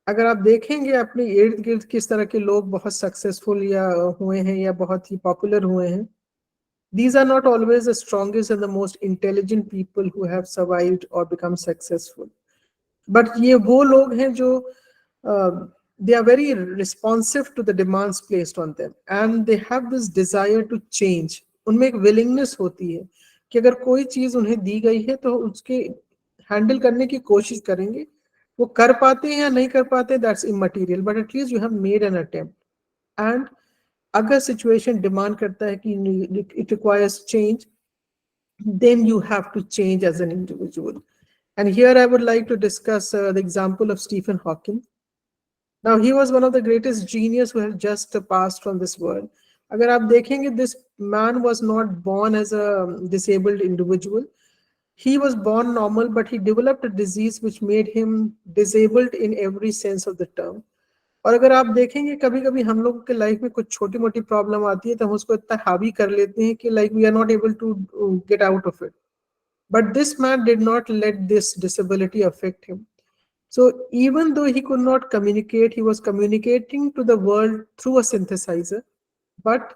अगर आप देखेंगे अपने इर्द गिर्द किस तरह के लोग बहुत सक्सेसफुल या हुए हैं या बहुत ही पॉपुलर हुए हैं, these are not always the strongest and the most intelligent people who have survived or become successful. But ये वो लोग हैं जो they are very responsive to the demands placed on them and they have this desire to change. उनमें एक willingness होती है कि अगर कोई चीज उन्हें दी गई है तो उसके हैंडल करने की कोशिश करेंगे. वो कर पाते हैं या नहीं कर पाते, that's immaterial, but at least you have made an attempt. And अगर सिचुएशन डिमांड करता है कि it requires change, then you have to change as an individual. And here I would like to discuss the example of Stephen Hawking. Now, he was one of the greatest genius who had just passed from this world. अगर आप देखेंगे, this man was not born as a disabled individual. He was born normal, but he developed a disease which made him disabled in every sense of the term. और अगर आप देखेंगे, कभी कभी हम लोगों के लाइफ में कुछ छोटी मोटी प्रॉब्लम आती है तो हम उसको इतना हावी कर लेते हैं कि like we are not able to get out of it. But this man did not let this disability affect him. So even though he could not communicate, he was communicating to the world through a synthesizer. But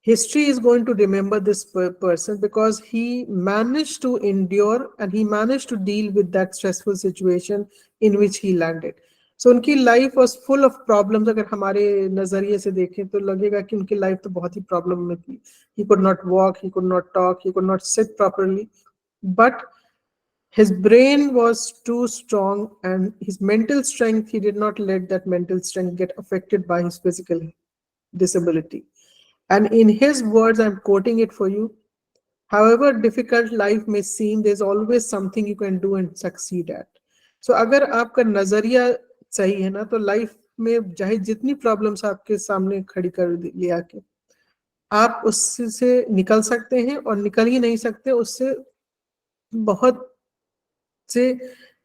history is going to remember this person because he managed to endure and he managed to deal with that stressful situation in which he landed. So उनकी life was full of problems. अगर हमारे नजरिए से देखें तो लगेगा कि उनकी life तो बहुत ही problem में थी. He could not walk, he could not talk, he could not sit properly. But his brain was too strong and his mental strength, he did not let that mental strength get affected by his physical disability. And in his words, I'm quoting it for you. However difficult life may seem, there's always something you can do and succeed at. So अगर आपका नजरिया सही है ना, तो life में चाहे जितनी प्रॉब्लम्स आपके सामने खड़ी कर ले आके, आप उससे निकल सकते हैं, और निकल ही नहीं सकते उससे बहुत से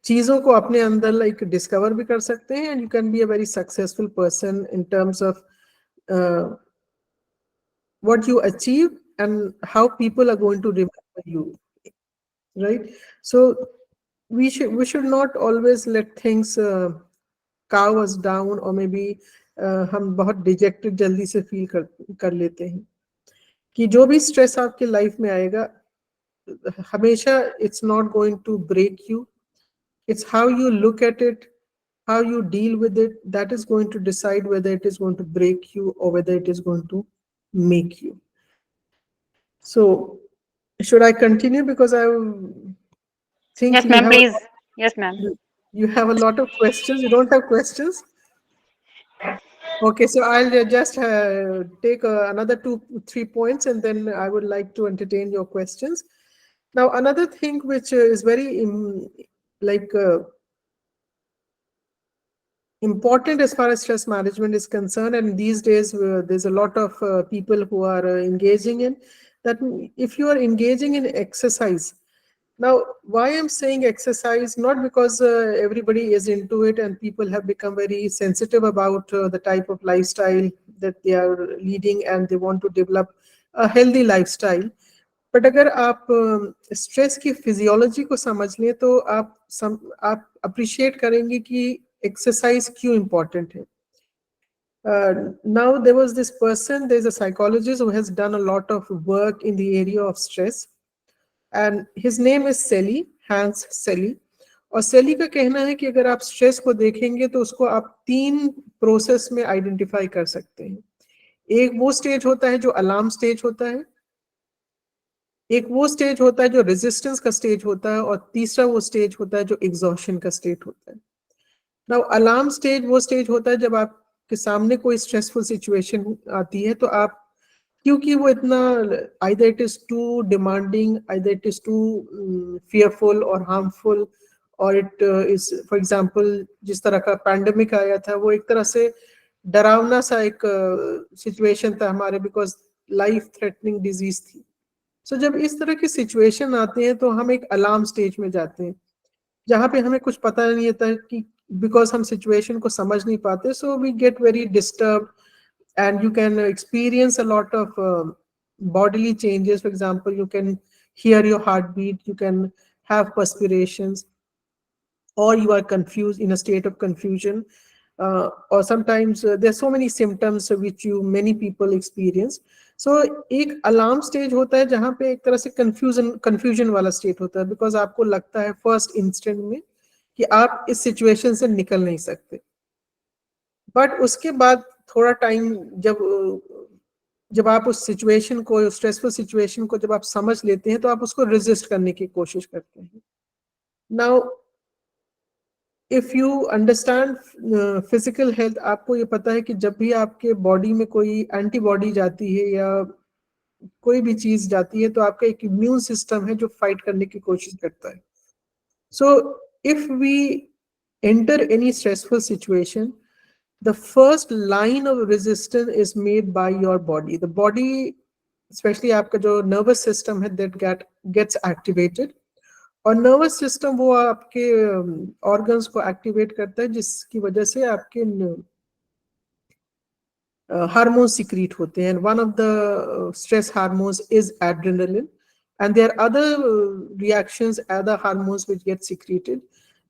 चीजों को अपने अंदर लाइक डिस्कवर भी कर सकते हैं. And you can be a very successful person in terms of what you achieve and how people are going to remember you, right? So we should not always let things cow us down, or maybe हम बहुत dejected जल्दी से feel कर लेते हैं. कि जो भी स्ट्रेस आपके लाइफ में आएगा, हमेशा it's not going to break you. It's how you look at it, how you deal with it, that is going to decide whether it is going to break you or whether it is going to make you. So, should I continue? Because I think Yes, you ma'am, have please. Yes, ma'am. you have a lot of questions. You don't have questions? Okay, so I'll just take another 2-3 points, and then I would like to entertain your questions. Now, another thing which is very like important as far as stress management is concerned, and these days there's a lot of people who are engaging in that. If you are engaging in exercise, now why I'm saying exercise, not because everybody is into it and people have become very sensitive about the type of lifestyle that they are leading and they want to develop a healthy lifestyle. But अगर आप stress की physiology को समझ लें तो आप appreciate करेंगे कि एक्सरसाइज क्यों इम्पोर्टेंट है. Now there was this person, there's a psychologist who has done a lot of work in the area of stress, and his name is Hans Selye. और सेली का कहना है कि अगर आप स्ट्रेस को देखेंगे तो उसको आप 3 प्रोसेस में आइडेंटिफाई कर सकते हैं. एक वो स्टेज होता है जो अलार्म स्टेज होता है, एक वो स्टेज होता है जो रेजिस्टेंस का स्टेज होता है, और तीसरा वो स्टेज होता है जो एग्जॉशन का स्टेज होता है. नाउ अलार्म स्टेज वो स्टेज होता है जब आपके सामने कोई स्ट्रेसफुल सिचुएशन आती है, तो आप, क्योंकि वो इतना either it is too demanding, either it is too fearful or harmful, और इट इज फॉर एग्जांपल जिस तरह का पैंडेमिक आया था वो एक तरह से डरावना सा एक सिचुएशन था हमारे, बिकॉज लाइफ थ्रेटनिंग डिजीज थी. सो जब इस तरह की सिचुएशन आते हैं तो हम एक अलार्म स्टेज में जाते हैं जहाँ पे हमें कुछ पता नहीं होता कि, बिकॉज हम सिचुएशन को समझ नहीं पाते, so we get very disturb and you can experience a lot of bodily changes. For example, you can hear your heartbeat, you can have perspirations, or you are confused, in a state of confusion, or sometimes there's so many symptoms which you many people experience. So एक alarm stage होता है जहाँ पे एक तरह से confusion वाला state होता है, because आपको लगता है first instant में कि आप इस situation से निकल नहीं सकते. बट उसके बाद थोड़ा टाइम जब आप उस सिचुएशन को, स्ट्रेसफुल सिचुएशन को जब आप समझ लेते हैं तो आप उसको रेजिस्ट करने की कोशिश करते हैं. Now if you understand physical health, आपको ये पता है कि जब भी आपके बॉडी में कोई एंटीबॉडी जाती है या कोई भी चीज जाती है तो आपका एक इम्यून सिस्टम है जो फाइट करने की कोशिश करता है. So if we enter any stressful situation, the first line of resistance is made by your body. The body, especially आपका जो nervous system है, that gets activated. और nervous system वो आपके organs को activate करता है जिसकी वजह से आपके hormones secrete होते हैं. And one of the stress hormones is adrenaline. And there are other reactions, other hormones which get secreted.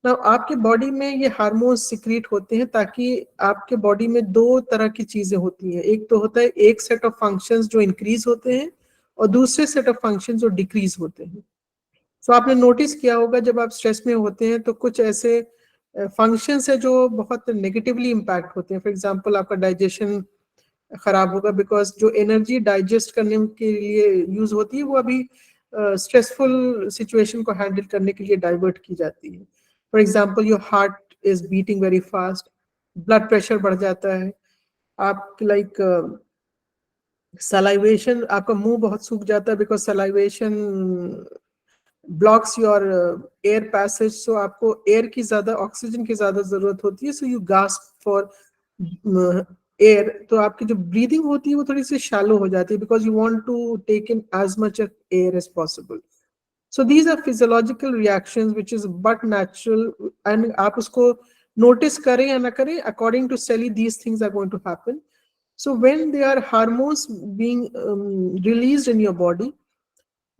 Now, आपके बॉडी में ये हार्मोन्स सिक्रीट होते हैं ताकि आपके बॉडी में दो तरह की चीजें होती हैं. एक तो होता है एक सेट ऑफ फंक्शंस जो इंक्रीज होते हैं और दूसरे सेट ऑफ फंक्शंस जो डिक्रीज होते हैं. सो आपने नोटिस किया होगा जब आप स्ट्रेस में होते हैं तो कुछ ऐसे फंक्शंस है जो बहुत नेगेटिवली इम्पैक्ट होते हैं. फॉर एग्जांपल आपका डाइजेशन खराब होगा, बिकॉज जो एनर्जी डाइजेस्ट करने के लिए यूज होती है वो अभी स्ट्रेसफुल सिचुएशन को हैंडल करने के लिए डाइवर्ट की जाती है. For example your heart is beating very fast, blood pressure बढ़ जाता है, आप लाइक सलाइवेशन, आपका मुंह बहुत सूख जाता है because salivation blocks your air passage. So आपको एयर की ज्यादा, ऑक्सीजन की ज्यादा जरूरत होती है, so you gasp for air. तो आपकी जो ब्रीदिंग होती है वो थोड़ी सी शैलो हो जाती है because you want to take in as much air as possible. So these are physiological reactions which is but natural, and आप उसको notice करें या ना करें, according to Sally these things are going to happen. So when there are hormones being released in your body,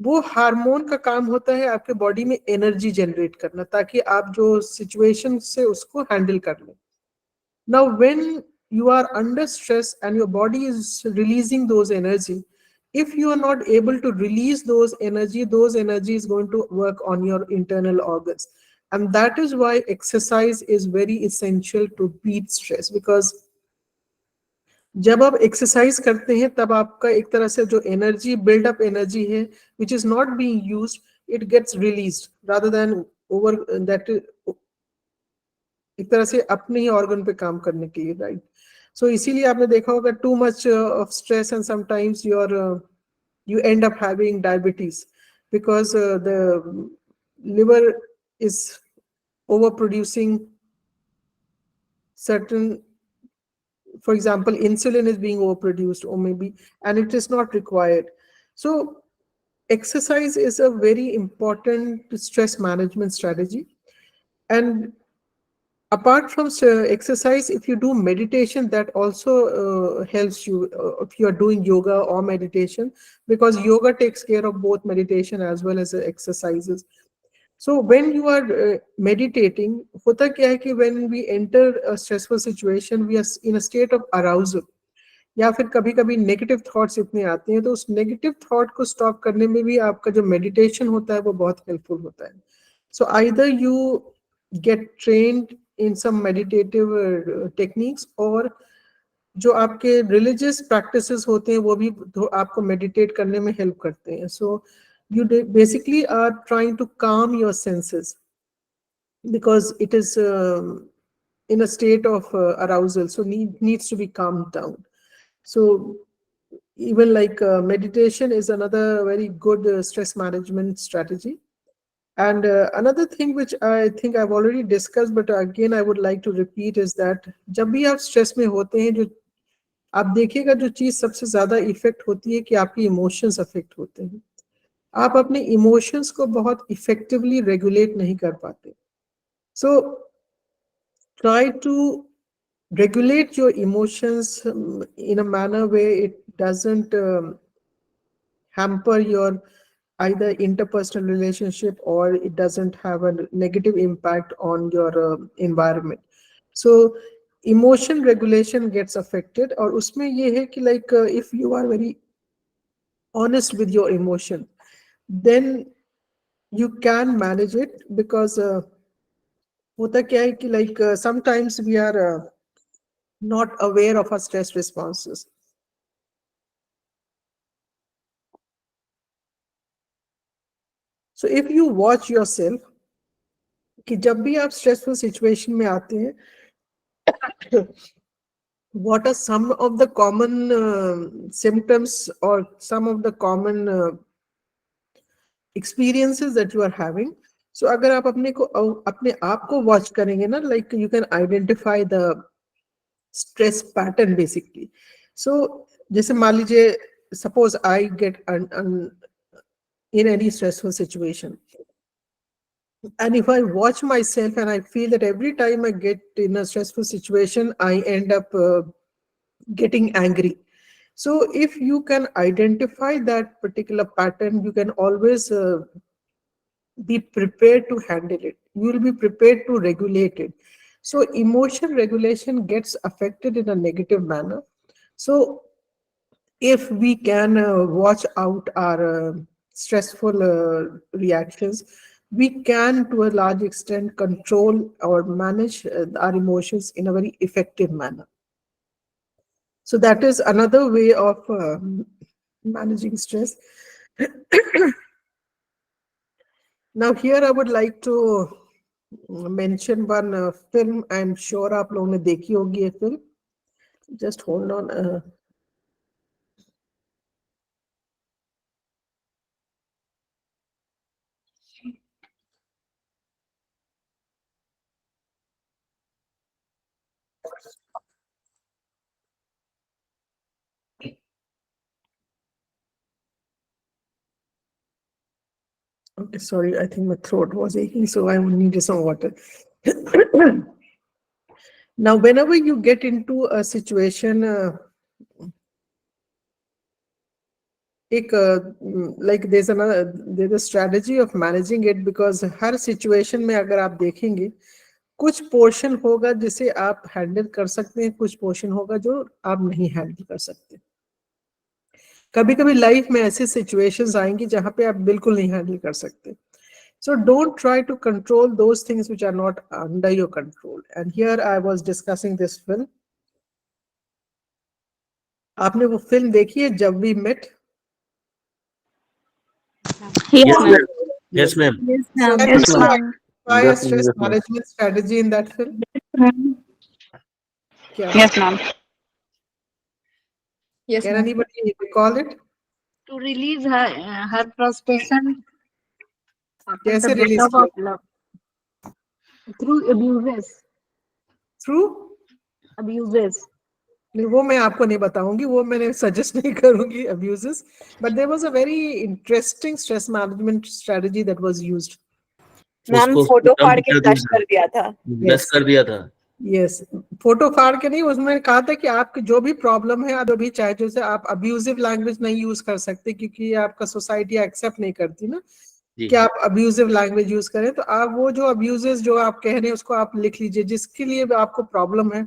वो hormone का काम होता है आपके बॉडी में एनर्जी जनरेट करना ताकि आप जो सिचुएशन से उसको हैंडल कर लें. Now when you are under stress and your body is releasing those energy, if you are not able to release those energy is going to work on your internal organs. And that is why exercise is very essential to beat stress, because जब आप exercise करते हैं तब आपका एक तरह से जो एनर्जी, बिल्डअप एनर्जी है which is not being used, it gets released rather than over that, एक तरह से अपने ही ऑर्गन पे काम करने के लिए, राइट. सो इसीलिए आपने देखा होगा too much of stress and sometimes you end up having diabetes because the liver is overproducing certain, for example insulin is being overproduced or maybe, and it is not required. So exercise is a very important stress management strategy. And apart from exercise, if you do meditation, that also helps you, if you are doing yoga or meditation, because yoga takes care of both meditation as well as exercises. So when you are meditating, hota kya hai ki when we enter a stressful situation, we are in a state of arousal, या फिर कभी कभी negative thoughts इतने आते हैं तो उस negative thought को स्टॉप करने में भी आपका जो मेडिटेशन होता है वो बहुत हेल्पफुल होता है. So either you get trained in some meditative techniques, और जो आपके रिलीजियस प्रैक्टिसेस होते हैं वो भी आपको मेडिटेट करने में हेल्प करते हैं. सो you basically are trying to calm your senses because it is in a state of arousal, so needs to be calmed down. So even like meditation is another very good stress management strategy. And another thing which I think I've already discussed, but again I would like to repeat, is that जब भी आप stress में होते हैं, जो आप देखिएगा जो चीज सबसे ज्यादा इफेक्ट होती है कि आपकी इमोशंस अफेक्ट होते हैं. आप अपने इमोशंस को बहुत इफेक्टिवली रेगुलेट नहीं कर पाते. So try to regulate your emotions in a manner where it doesn't hamper your either interpersonal relationship, or it doesn't have a negative impact on your environment. So emotion regulation gets affected. और उसमें ये है कि like if you are very honest with your emotion, then you can manage it. Because होता क्या है कि like sometimes we are not aware of our stress responses. So if you watch yourself कि जब भी आप stressful situation में आते हैं, what are some of the common symptoms or some of the common experiences that you are having. So अगर आप अपने आप को watch करेंगे ना, like you can identify the stress pattern basically. So जैसे मान लीजिए, suppose I get in any stressful situation, and if I watch myself and I feel that every time I get in a stressful situation, I end up getting angry. So if you can identify that particular pattern, you can always be prepared to handle it. You will be prepared to regulate it. So emotion regulation gets affected in a negative manner. So if we can watch out our stressful reactions, we can to a large extent control or manage our emotions in a very effective manner. So that is another way of managing stress. Now here I would like to mention one film. I'm sure आप लोगों ने देखी होगी ये film. Just hold on. Okay, sorry, I think my throat was aching, so I needed some water. Now, whenever you get into a situation, like there's a strategy of managing it, because her situation में अगर आप देखेंगे, कुछ portion होगा जिसे आप handle कर सकते हैं, कुछ पोर्शन होगा जो आप नहीं हैंडल कर सकते. कभी कभी लाइफ में ऐसी सिचुएशंस आएंगी जहां पे आप बिल्कुल नहीं हैंडल कर सकते. So don't try to control those things which are not under your control. And here I was discussing this film. आपने वो फिल्म देखी है, जब We Met? Yes, ma'am. Yes, ma'am. Yes, So ma'am. can Yes, you ma'am. identify a Yes, stress ma'am. management strategy in that film? क्या? Yes, ma'am. Yes, Can ma'am. anybody recall it? To release her frustration after कैसे the release breakup of किया? love through abuses. Through? Abuses. नहीं, वो मैं आपको नहीं बताऊंगी, वो मैंने सजेस्ट नहीं करूंगी abuses. But there was a very interesting stress management strategy that was used. Ma'am उसको फोटो कम फाड़ के कर ब्लश दिया कर दिया था. ब्लश कर दिया था. यस, फोटो फाड़ के नहीं, उसमें कहा था कि आपकी जो भी प्रॉब्लम है, आप जो भी चाहे, जैसे आप अब्यूजिव लैंग्वेज नहीं यूज कर सकते क्योंकि आपका सोसाइटी एक्सेप्ट नहीं करती ना जी. कि आप अब्यूजिव लैंग्वेज यूज करें. तो आप वो जो अब्यूजेस जो आप कह रहे हैं उसको आप लिख लीजिए, जिसके लिए भी आपको प्रॉब्लम है.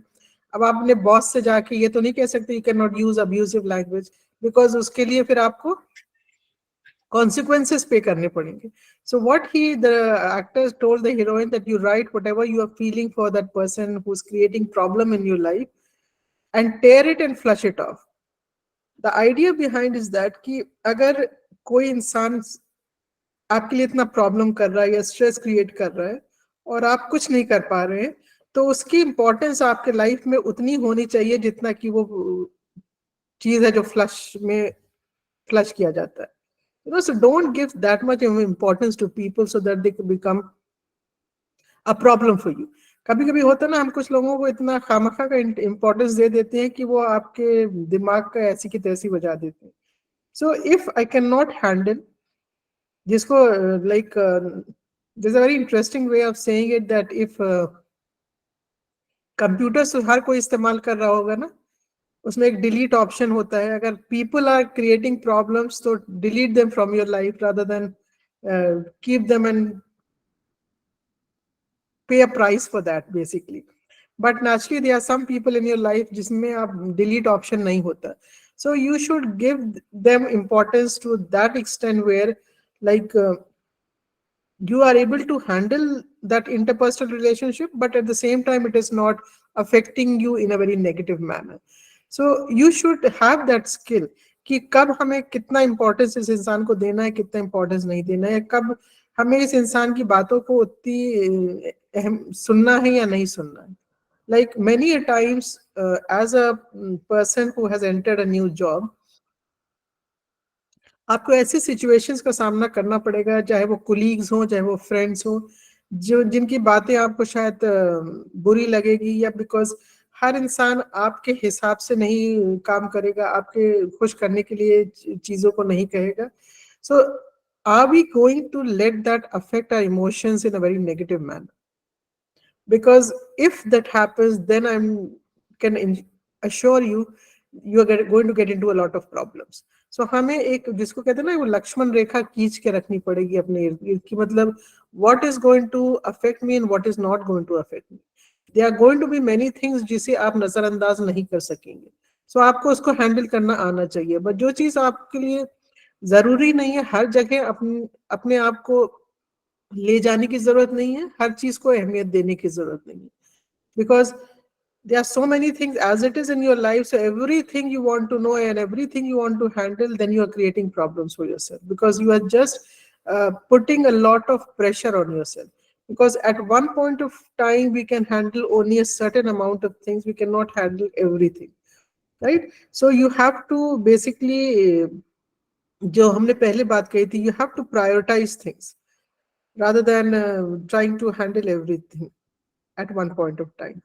अब आप अपने बॉस से जाके ये तो नहीं कह सकते you can not use abusive language, because उसके लिए फिर आपको consequences पे करने पड़ेंगे. So what the actor told the heroine that you write whatever you are feeling for that person who's creating problem in your life and tear it and flush it off. The idea behind is that कि अगर कोई इंसान आपके लिए इतना problem कर रहा है या स्ट्रेस क्रिएट कर रहा है और आप कुछ नहीं कर पा रहे हैं, तो उसकी इंपॉर्टेंस आपके लाइफ में उतनी होनी चाहिए जितना कि वो चीज है जो फ्लश किया जाता है. So don't give that much of importance to people so that they could become a problem for you. कभी कभी होता है ना, हम कुछ लोगों को इतना खामखा का इम्पोर्टेंस दे देते हैं कि वो आपके दिमाग का ऐसी की तैसी बजा देते हैं. So if I cannot handle, जिसको like there's a very interesting way of saying it that if computer हर कोई इस्तेमाल कर रहा होगा ना, उसमें एक डिलीट ऑप्शन होता है. अगर पीपल आर क्रिएटिंग प्रॉब्लम्स तो delete them from your life rather than keep them and pay a price for that basically. But naturally there are some people in your life जिसमें आप delete option नहीं होता. So you should give them importance to that extent where like you are able to handle that interpersonal relationship, but at the same time it is not affecting you in a very negative manner. So you should have that skill कि कब हमें कितना importance इस इंसान को देना है, कितना इम्पोर्टेंस नहीं देना है, कब हमें इस इंसान की बातों को उतनी अहम सुनना है या नहीं सुनना है. Like many a times as a person who has entered a new job, आपको ऐसी सिचुएशंस का सामना करना पड़ेगा, चाहे वो कुलीग्स हो, चाहे वो फ्रेंड्स हो, जो जिनकी बातें आपको शायद बुरी लगेगी, या बिकॉज हर इंसान आपके हिसाब से नहीं काम करेगा, आपके खुश करने के लिए चीजों को नहीं कहेगा. So are we going to let that affect our emotions in a very negative manner? Because if that happens, then I can assure you you are going to get into a lot of problems. So हमें एक जिसको कहते हैं ना, वो लक्ष्मण रेखा खींच के रखनी पड़ेगी अपने इर्द गिर्द की, मतलब what is going to affect me and what is not going to affect me. There are going to be many things जिसे आप नजरअंदाज नहीं कर सकेंगे. So आपको उसको हैंडल करना आना चाहिए. बट जो चीज आपके लिए जरूरी नहीं है, हर जगह अपने आप को ले जाने की जरूरत नहीं है, हर चीज को अहमियत देने की जरूरत नहीं है. Because there are so many things as it is in your life, so everything you want to know and everything you want to handle, then you are creating problems for yourself, because you are just putting a lot of pressure on yourself. Because at one point of time we can handle only a certain amount of things, we cannot handle everything, right? So you have to basically, जो हमने पहले बात कही थी, you have to prioritize things rather than trying to handle everything at one point of time.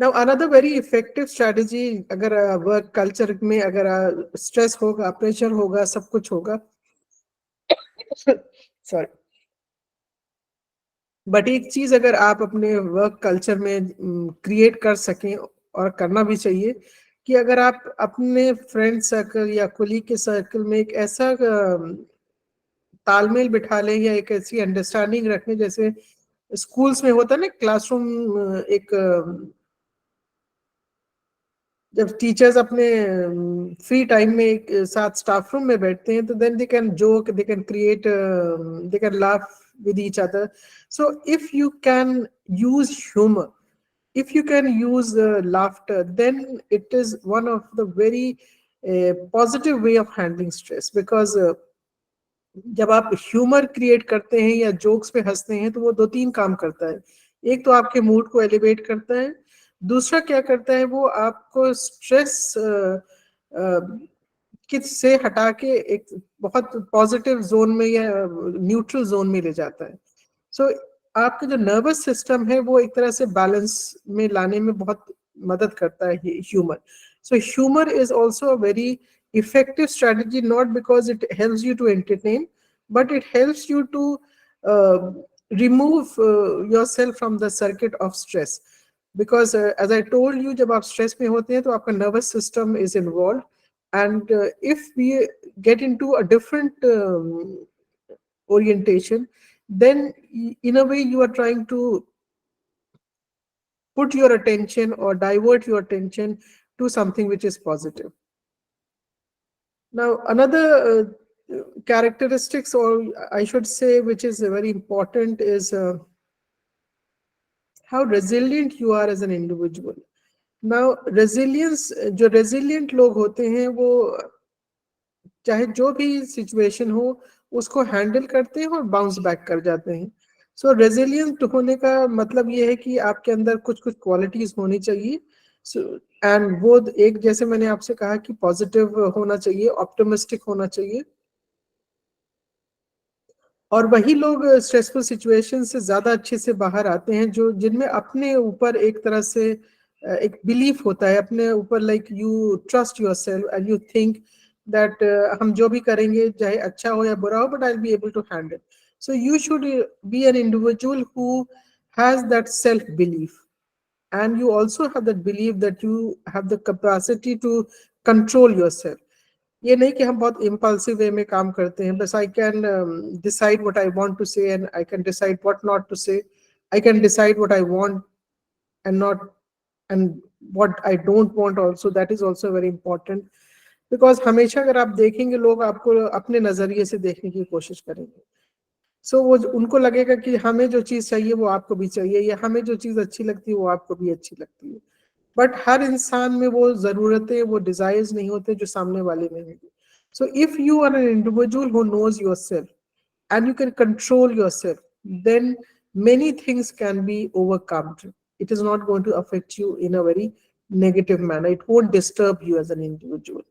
Now another very effective strategy, अगर work culture में अगर stress होगा, pressure होगा, सब कुछ होगा, sorry, but एक चीज अगर आप अपने work culture में create कर सकें, और करना भी चाहिए, कि अगर आप अपने friend circle या colleague के circle में एक ऐसा तालमेल बिठा लें या एक ऐसी अंडरस्टैंडिंग रखें, जैसे स्कूल्स में होता है ना, क्लासरूम एक जब टीचर्स अपने फ्री टाइम में एक साथ स्टाफ रूम में बैठते हैं, तो then they can joke, they can create, they can laugh with each other. So if you can use humor, if you can use laughter, then it is one of the very positive way of handling stress. Because जब आप humour create करते हैं या jokes पे हंसते हैं, तो वो 2-3 काम करता है. एक तो आपके मूड को एलिवेट करता है, दूसरा क्या करता है, वो आपको स्ट्रेस से हटा के एक बहुत पॉजिटिव जोन में या न्यूट्रल जोन में ले जाता है. सो आपका जो नर्वस सिस्टम है, वो एक तरह से बैलेंस में लाने में बहुत मदद करता है humour. So humour is also a very effective strategy, not because it helps you to entertain, but it helps you to remove yourself from the circuit of stress. Because as I told you, जब आप stress में होते हैं, तो आपका nervous system is involved, and if we get into a different orientation, then in a way you are trying to put your attention or divert your attention to something which is positive. Now, another characteristics, or I should say, which is very important, is how resilient you are as an individual. Now, resilience, जो resilient लोग होते हैं, वो चाहे जो भी situation हो, उसको handle करते हैं और bounce back कर जाते हैं. So resilient होने का मतलब ये है कि आपके अंदर कुछ qualities होनी चाहिए सो एंड वो एक, जैसे मैंने आपसे कहा कि पॉजिटिव होना चाहिए, ऑप्टिमिस्टिक होना चाहिए, और वही लोग स्ट्रेसफुल सिचुएशन से ज्यादा अच्छे से बाहर आते हैं जो जिनमें अपने ऊपर एक तरह से एक बिलीफ होता है अपने ऊपर, like you trust yourself and you think that हम जो भी करेंगे चाहे अच्छा हो या बुरा हो, but I will be able to handle. So you should be an individual who has that self belief, and you also have that belief that you have the capacity to control yourself. ये नहीं कि हम बहुत impulsive way में काम करते हैं, बस I can decide what I want to say and I can decide what not to say. I can decide what I want and not, and what I don't want also. That is also very important, because हमेशा अगर आप देखेंगे लोग आपको अपने नजरिए से देखने की कोशिश करेंगे. सो वो उनको लगेगा कि हमें जो चीज चाहिए वो आपको भी चाहिए, या हमें जो चीज अच्छी लगती है वो आपको भी अच्छी लगती है. बट हर इंसान में वो जरूरतें, वो डिजायर्स नहीं होते जो सामने वाले में होंगे. So if you are an individual who knows yourself and you can control yourself, then many things can be overcome. It is not going to affect you in a very negative manner. It won't disturb you as an individual.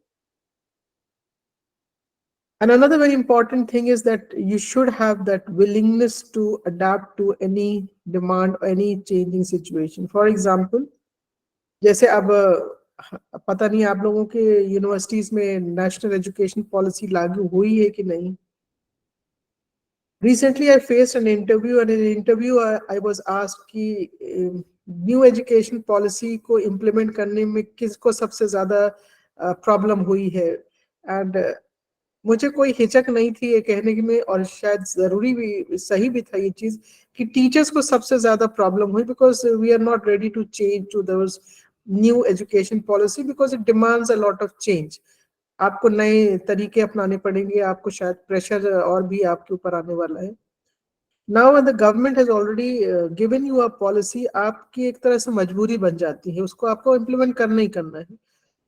And another very important thing is that you should have that willingness to adapt to any demand or any changing situation. For example, जैसे अब पता नहीं आप लोगों के universities में national education policy लागू हुई है कि नहीं. Recently, I faced an interview, and in an interview, I was asked कि न्यू एजुकेशन पॉलिसी को इम्प्लीमेंट करने में किसको सबसे ज्यादा प्रॉब्लम हुई है. एंड मुझे कोई हिचक नहीं थी ये कहने की में, और शायद जरूरी भी, सही भी था ये चीज, कि टीचर्स को सबसे ज्यादा प्रॉब्लम हुई, because we are not ready to change to those new education policy, because it demands a lot of change. आपको नए तरीके अपनाने पड़ेंगे, आपको शायद प्रेशर और भी आपके ऊपर आने वाला है. Now when the government has already given you a policy, आपकी एक तरह से मजबूरी बन जाती है, उसको आपको इम्प्लीमेंट करना ही करना है.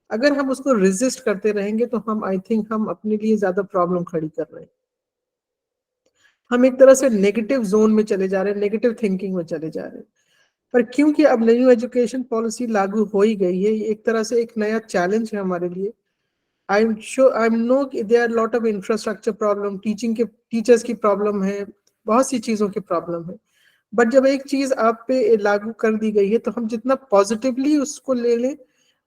अगर हम उसको रेजिस्ट करते रहेंगे तो हम, आई थिंक, हम अपने लिए ज्यादा प्रॉब्लम खड़ी कर रहे हैं. हम एक तरह से नेगेटिव जोन में चले जा रहे हैं, नेगेटिव थिंकिंग में चले जा रहे हैं. पर क्योंकि अब न्यू एजुकेशन पॉलिसी लागू हो ही गई है, ये एक तरह से एक नया चैलेंज है हमारे लिए. I'm sure, I know there are a lot of infrastructure problem, teachers की प्रॉब्लम है, बहुत सी चीजों की प्रॉब्लम है. बट जब एक चीज आप पे लागू कर दी गई है तो हम जितना पॉजिटिवली उसको ले लें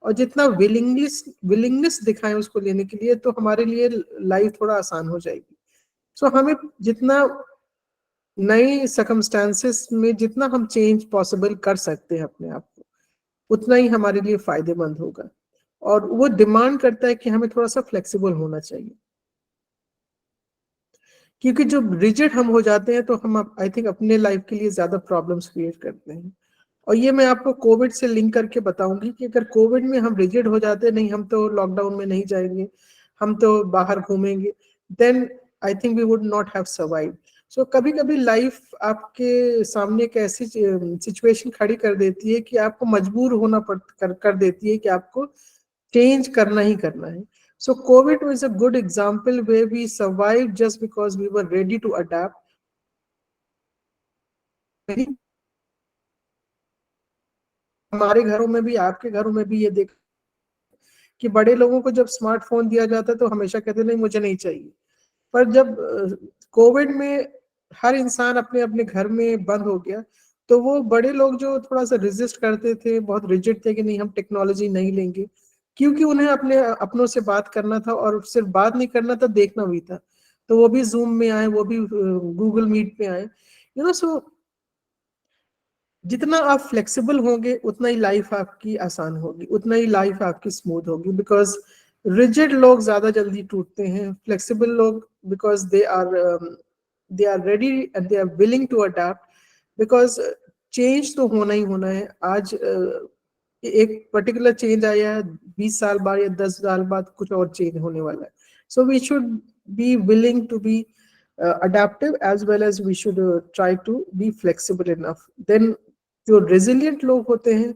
और जितना विलिंगनेस दिखाएं उसको लेने के लिए, तो हमारे लिए लाइफ थोड़ा आसान हो जाएगी. सो हमें जितना नए सर्कमस्टांसेस में जितना हम चेंज पॉसिबल कर सकते हैं अपने आप को, उतना ही हमारे लिए फायदेमंद होगा. और वो डिमांड करता है कि हमें थोड़ा सा फ्लेक्सिबल होना चाहिए, क्योंकि जब रिजिड हम हो जाते हैं तो हम, आई थिंक, अपने लाइफ के लिए ज्यादा प्रॉब्लम्स क्रिएट करते हैं. और ये मैं आपको कोविड से लिंक करके बताऊंगी कि अगर कोविड में हम रिजिड हो जाते, नहीं हम तो लॉकडाउन में नहीं जाएंगे, हम तो बाहर घूमेंगे, then I think we would not have survive. So कभी कभी लाइफ आपके सामने एक ऐसी सिचुएशन खड़ी कर देती है कि आपको मजबूर होना कर देती है कि आपको चेंज करना ही करना है. So COVID was a good example where we survived just because we were ready to adapt. हमारे घरों में भी, आपके घरों में भी ये देख कि बड़े लोगों को जब स्मार्टफोन दिया जाता है तो हमेशा कहते नहीं मुझे नहीं चाहिए. पर जब कोविड में हर इंसान अपने अपने घर में बंद हो गया, तो वो बड़े लोग जो थोड़ा सा रेजिस्ट करते थे, बहुत रिजिड थे कि नहीं हम टेक्नोलॉजी नहीं लेंगे, क्योंकि उन्हें अपने अपनों से बात करना था, और सिर्फ बात नहीं करना था, देखना भी था. तो वो भी जूम में आए, वो भी गूगल मीट पे आए. सो जितना आप फ्लेक्सिबल होंगे उतना ही लाइफ आपकी आसान होगी, उतना ही लाइफ आपकी स्मूथ होगी. बिकॉज रिजिड लोग ज्यादा जल्दी टूटते हैं, फ्लेक्सिबल लोग because they are ready and they are willing to adapt. Because change तो होना ही होना है. आज एक पर्टिकुलर चेंज आया है, 20 साल बाद या 10 साल बाद कुछ और चेंज होने वाला है. So we should be willing to be adaptive, as well as we should try to be flexible enough. Then जो resilient लोग होते हैं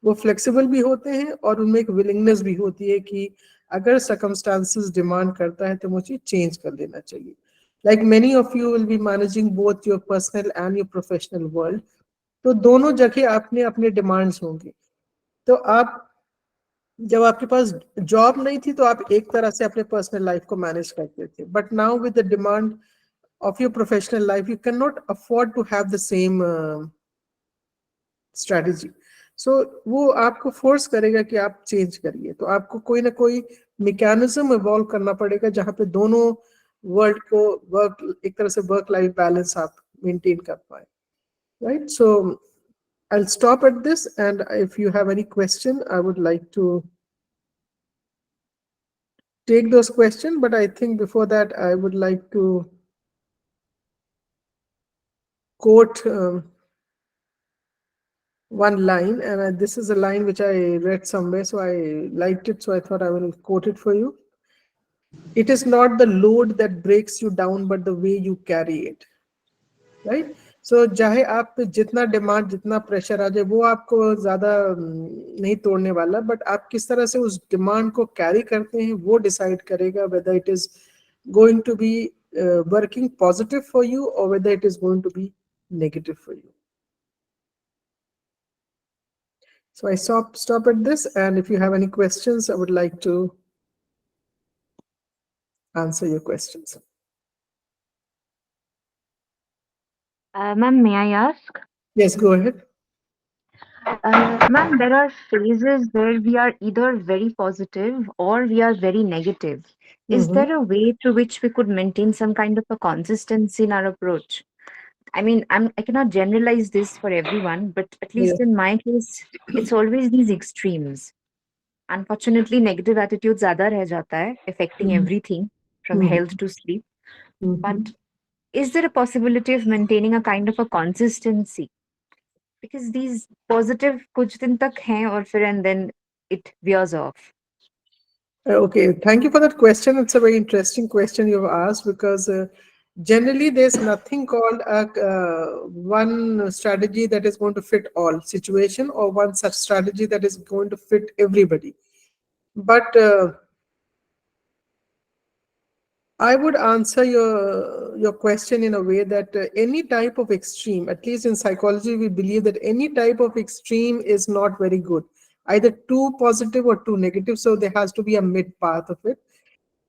वो flexible भी होते हैं, और उनमें एक willingness भी होती है कि अगर circumstances demand करता है तो मुझे change कर लेना चाहिए. Like many of you will be managing both your personal and your professional world. तो दोनों जगह आपने अपने demands होंगे, तो आप जब आपके पास जॉब नहीं थी तो आप एक तरह से अपने पर्सनल लाइफ को मैनेज करते थे, but now with the demand of your professional life you can not afford to have the same strategy. So वो आपको फोर्स करेगा कि आप चेंज करिए, तो आपको कोई ना कोई मैकेनिज्म इवॉल्व करना पड़ेगा जहां पे दोनों वर्ल्ड को वर्क, एक तरह से वर्क लाइफ बैलेंस आप मेंटेन कर पाए, right? So I'll stop at this, and if you have any question, I would like to take those questions, but I think before that, I would like to quote one line, and this is a line which I read somewhere, so I liked it, so I thought I will quote it for you. It is not the load that breaks you down, but the way you carry it. Right? So चाहे आप पे जितना demand, जितना pressure आ जाए, वो आपको ज्यादा नहीं तोड़ने वाला, बट आप किस तरह से उस डिमांड को कैरी करते हैं वो डिसाइड करेगा whether it is going to be working positive for you और whether it is going to be negative for you. So I stop at this, and if you have any questions, I would like to answer your questions. Ma'am, may I ask? Yes, go ahead. Ma'am, there are phases where we are either very positive or we are very negative. Is there a way through which we could maintain some kind of a consistency in our approach? I mean, I cannot generalize this for everyone, but at Yeah. least in my case, it's always these extremes. Unfortunately, negative attitude ज़्यादा रह जाता है, affecting everything from health to sleep. But is there a possibility of maintaining a kind of a consistency? Because these positive कुछ दिन तक हैं और फिर and then it veers off. Okay, thank you for that question. It's a very interesting question you've asked, because generally there's nothing called a one strategy that is going to fit all situation, or one such strategy that is going to fit everybody. But I would answer your question in a way that any type of extreme, at least in psychology, we believe that any type of extreme is not very good, either too positive or too negative. So there has to be a mid path of it.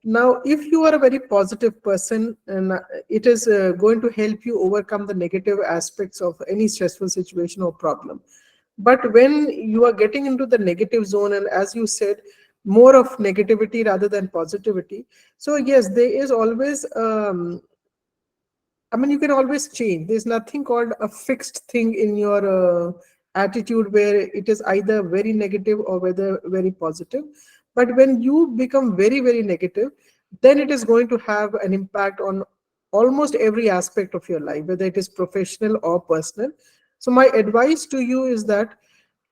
Now, if you are a very positive person, and it is going to help you overcome the negative aspects of any stressful situation or problem. But when you are getting into the negative zone, and as you said, more of negativity rather than positivity. So yes, there is always, I mean, you can always change. There's nothing called a fixed thing in your attitude where it is either very negative or whether very positive. But when you become very, very negative, then it is going to have an impact on almost every aspect of your life, whether it is professional or personal. So my advice to you is that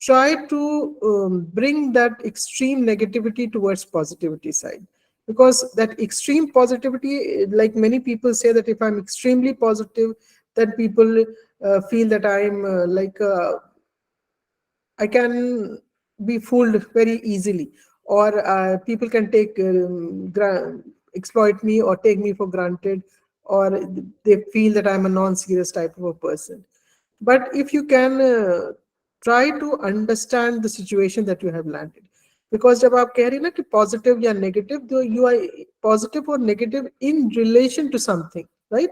try to bring that extreme negativity towards positivity side, because that extreme positivity, like many people say that if I'm extremely positive, then people feel that I'm I can be fooled very easily, or people can take exploit me or take me for granted, or they feel that I'm a non-serious type of a person. But if you can try to understand the situation that you have landed, because जब आप कह रही ना कि positive या negative, तो you are positive or negative in relation to something, right?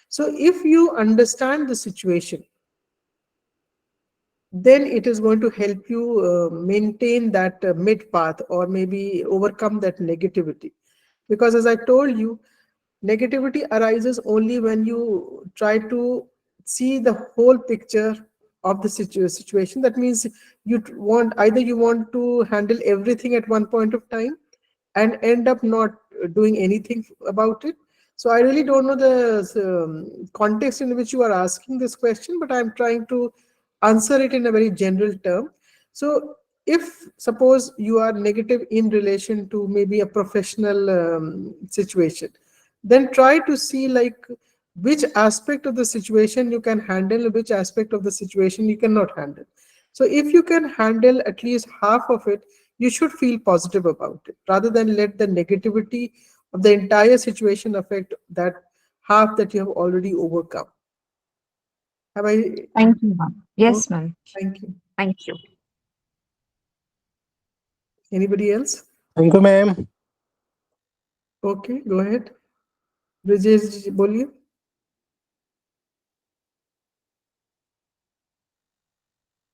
So if you understand the situation, then it is going to help you maintain that mid path, or maybe overcome that negativity. Because as I told you, negativity arises only when you try to see the whole picture of the situation. That means either you want to handle everything at one point of time and end up not doing anything about it. So I really don't know the context in which you are asking this question, but I'm trying to answer it in a very general term. So if suppose you are negative in relation to maybe a professional situation, then try to see like which aspect of the situation you can handle, which aspect of the situation you cannot handle. So if you can handle at least half of it, you should feel positive about it, rather than let the negativity of the entire situation affect that half that you have already overcome. Have I? Thank you, ma'am. Yes, Okay, ma'am. thank you. Thank you. Anybody else? Thank you, ma'am. Okay, go ahead. Brijesh जी बोलिए.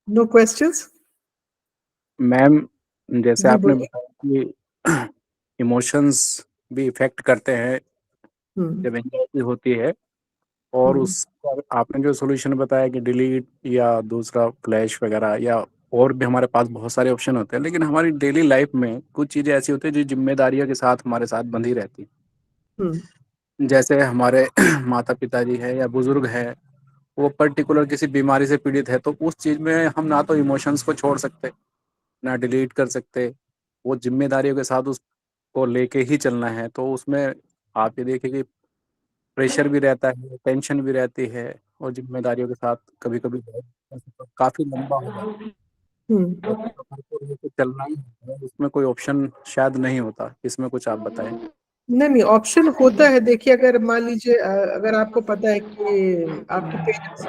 No questions? Ma'am, जैसे जी आपने बोलिए. बताया कि emotions भी effect करते हैं हम्म, जब एंजाइटी होती है, और उसका आपने जो सॉल्यूशन बताया कि डिलीट या दूसरा फ्लैश वगैरह, या और भी हमारे पास बहुत सारे ऑप्शन होते हैं, लेकिन हमारी डेली लाइफ में कुछ चीज़ें ऐसी होती हैं जो जिम्मेदारियों के साथ हमारे साथ बंधी रहती हम्म, हैं। जैसे हमारे माता पिताजी है या बुजुर्ग है, वो पर्टिकुलर किसी बीमारी से पीड़ित है, तो उस चीज़ में हम ना तो इमोशंस को छोड़ सकते, ना डिलीट कर सकते। वो जिम्मेदारियों के साथ उसको लेके ही चलना है, तो उसमें आप ये देखिए कि प्रेशर भी रहता है, टेंशन भी रहती है, और जिम्मेदारियों के साथ कभी कभी काफी लंबा हो जाता है, हम्म. और सफर को लेके चलना ही है, इसमें कोई ऑप्शन शायद नहीं होता। इसमें कुछ आप बताएं। नहीं नहीं, ऑप्शन होता है. देखिए, अगर मान लीजिए अगर आपको पता है कि आपके पेरेंट्स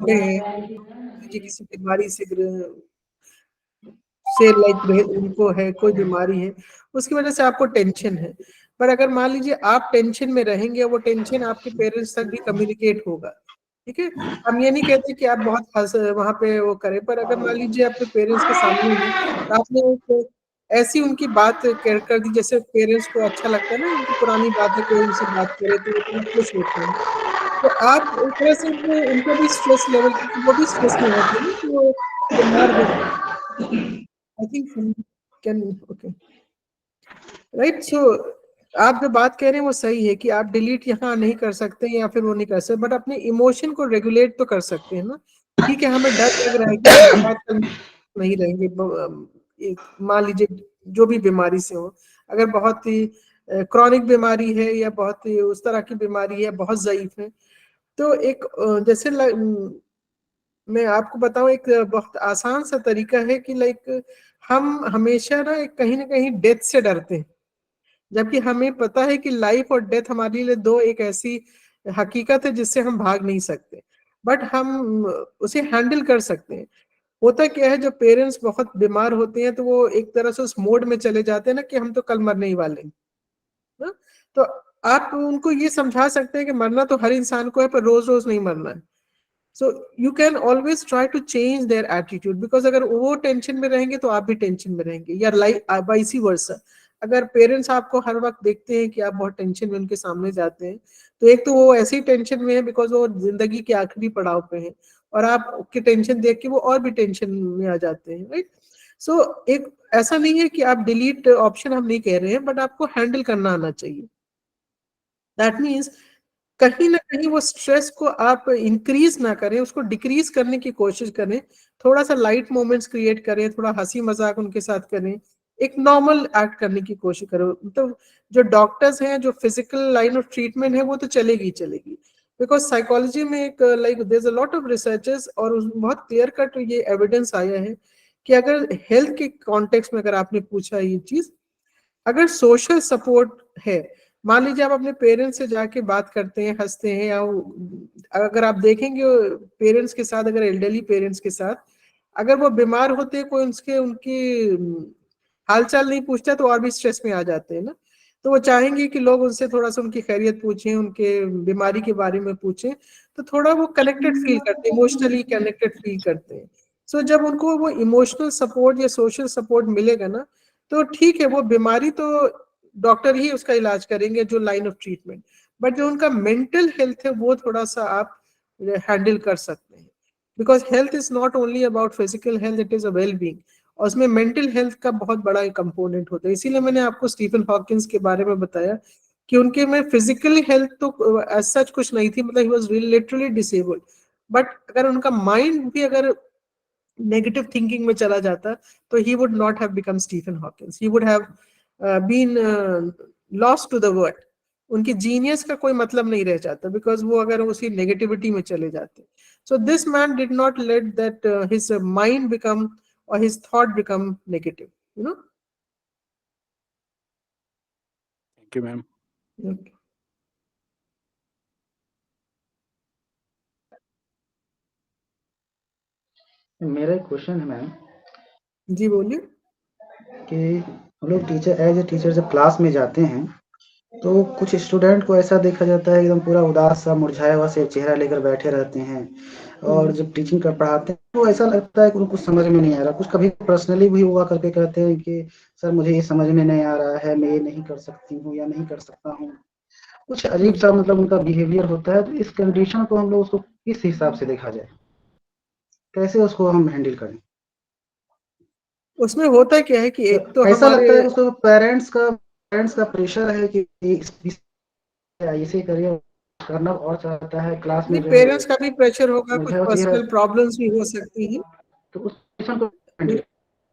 बूढ़े हैं, लीजिए किसी बीमारी से लाइक उनको है कोई बीमारी है, उसकी वजह से आपको टेंशन है. पर अगर मान लीजिए आप टेंशन में रहेंगे, वो टेंशन आपके पेरेंट्स तक भी कम्युनिकेट होगा. ठीक है. हम ये नहीं कहते कि आप बहुत हंस वहां पे वो करें, पर अगर मान लीजिए आपके पेरेंट्स के सामने है, तो आपने एक ऐसी उनकी बात कर दी, जैसे पेरेंट्स को अच्छा लगता है ना, उनकी पुरानी बातें कोई उनसे बात करे तो वो थोड़ा खुश होते हैं. तो आप एक तरह से उनका भी स्ट्रेस लेवल, क्योंकि वो भी स्ट्रेस में होते हैं ना, तो वो बीमार होते हैं. I think can okay right. So आप जो बात कह रहे हैं वो सही है कि आप डिलीट यहाँ नहीं कर सकते या फिर वो नहीं कर सकते, बट अपने इमोशन को रेगुलेट तो कर सकते हैं ना. ठीक है, हमें डर लग रहा है कि हम बहुत कल नहीं रहेंगे. मान लीजिए जो भी बीमारी से हो, अगर बहुत ही क्रॉनिक बीमारी है या बहुत ही उस तरह की बीमारी है, बहुत ज़यीफ है, तो एक जैसे मैं आपको बताऊं, एक बहुत आसान सा तरीका है कि लाइक हम हमेशा ना कहीं डेथ से डरते हैं, जबकि हमें पता है कि लाइफ और डेथ हमारे लिए दो एक ऐसी हकीकत है जिससे हम भाग नहीं सकते, बट हम उसे हैंडल कर सकते हैं. होता क्या है, जो पेरेंट्स बहुत बीमार होते हैं तो वो एक तरह से उस मोड में चले जाते हैं ना कि हम तो कल मरने ही वाले हैं ना. तो आप उनको ये समझा सकते हैं कि मरना तो हर इंसान को है, पर रोज रोज नहीं मरना है. So you can always try to change their attitude, because अगर वो टेंशन में रहेंगे तो आप भी टेंशन में रहेंगे, या लाइक वाइसी वर्सा. अगर पेरेंट्स आपको हर वक्त देखते हैं कि आप बहुत टेंशन में उनके सामने जाते हैं, तो एक तो वो ऐसी टेंशन में है बिकॉज वो जिंदगी के आखिरी पड़ाव पे हैं, और आपकी टेंशन देख के वो और भी टेंशन में आ जाते हैं. राइट. सो एक ऐसा नहीं है कि आप डिलीट ऑप्शन हम नहीं कह रहे हैं, बट आपको हैंडल करना आना चाहिए. दैट मीन्स कहीं ना कहीं वो स्ट्रेस को आप इंक्रीज ना करें, उसको डिक्रीज करने की कोशिश करें. थोड़ा सा लाइट मोमेंट्स क्रिएट करें, थोड़ा हंसी मजाक उनके साथ करें, एक नॉर्मल एक्ट करने की कोशिश करो. तो जो डॉक्टर्स हैं, जो फिजिकल लाइन ऑफ ट्रीटमेंट है, वो तो चलेगी चलेगी, बिकॉज साइकोलॉजी में एक like there is a lot of researches, और बहुत क्लियर कट ये एविडेंस आया है कि अगर हेल्थ के कॉन्टेक्स्ट में, अगर आपने पूछा ये चीज, अगर सोशल सपोर्ट है, मान लीजिए आप अपने पेरेंट्स से जाके बात करते हैं, हंसते हैं, या अगर आप देखेंगे पेरेंट्स के साथ, अगर एल्डरली पेरेंट्स के साथ अगर वो बीमार होते हैं, कोई उनके उनकी हालचाल नहीं पूछता, तो और भी स्ट्रेस में आ जाते हैं ना. तो वो चाहेंगे कि लोग उनसे थोड़ा सा उनकी खैरियत पूछें, उनके बीमारी के बारे में पूछें, तो थोड़ा वो कनेक्टेड फील करते हैं, इमोशनली कनेक्टेड फील करते हैं. सो जब उनको वो इमोशनल सपोर्ट या सोशल सपोर्ट मिलेगा ना, तो ठीक है, वो बीमारी तो डॉक्टर ही उसका इलाज करेंगे, जो लाइन ऑफ ट्रीटमेंट, बट जो उनका मेंटल हेल्थ है वो थोड़ा सा आप हैंडल कर सकते हैं. Because health is not only about physical health, it is a well being, और उसमें मेंटल हेल्थ का बहुत बड़ा कंपोनेंट होता है. इसीलिए मैंने आपको स्टीफन हॉकिंस के बारे में बताया कि उनके में फिजिकल हेल्थ तो एज सच कुछ नहीं थी, मतलब he was literally disabled, but अगर उनका माइंड भी अगर नेगेटिव थिंकिंग में चला जाता, तो he would not have become Stephen Hawkins, he would have been lost to the world. उनकी जीनियस का कोई मतलब नहीं रह जाता, बिकॉज वो अगर उसी नेगेटिविटी में चले जाते. So this man did not let that his mind become or his thought become negative, you know. Thank you ma'am. Okay. मेरा एक क्वेश्चन है मैम. जी बोलिए. कि हम लोग टीचर एज ए टीचर जब क्लास में जाते हैं तो कुछ स्टूडेंट को ऐसा देखा जाता है एकदम पूरा उदास सा मुरझाया हुआ से चेहरा लेकर बैठे रहते हैं और जब टीचिंग कर पढ़ाते हैं तो ऐसा लगता है कि उनको समझ में नहीं आ रहा। कुछ कभी पर्सनली भी हुआ करके कहते हैं कि सर मुझे ये समझ में नहीं आ रहा है, मैं ये नहीं कर सकती हूँ या नहीं कर सकता हूँ। कुछ अजीब सा मतलब उनका बिहेवियर होता है। तो इस कंडीशन को हम लोग उसको किस हिसाब से देखा जाए, कैसे उसको हम हैंडल करें? उसमें होता क्या है कि एक तो ऐसा हमारे लगता है कि उसको पेरेंट्स का प्रेशर है कि इसे करिए, करना और चाहता है क्लास में नहीं, जो है वो पेरेंट्स का भी प्रेशर होगा, कुछ मुझे और ये पर्सनल प्रॉब्लम्स भी हो सकती हैं। तो उस सिचुएशन को हैंडल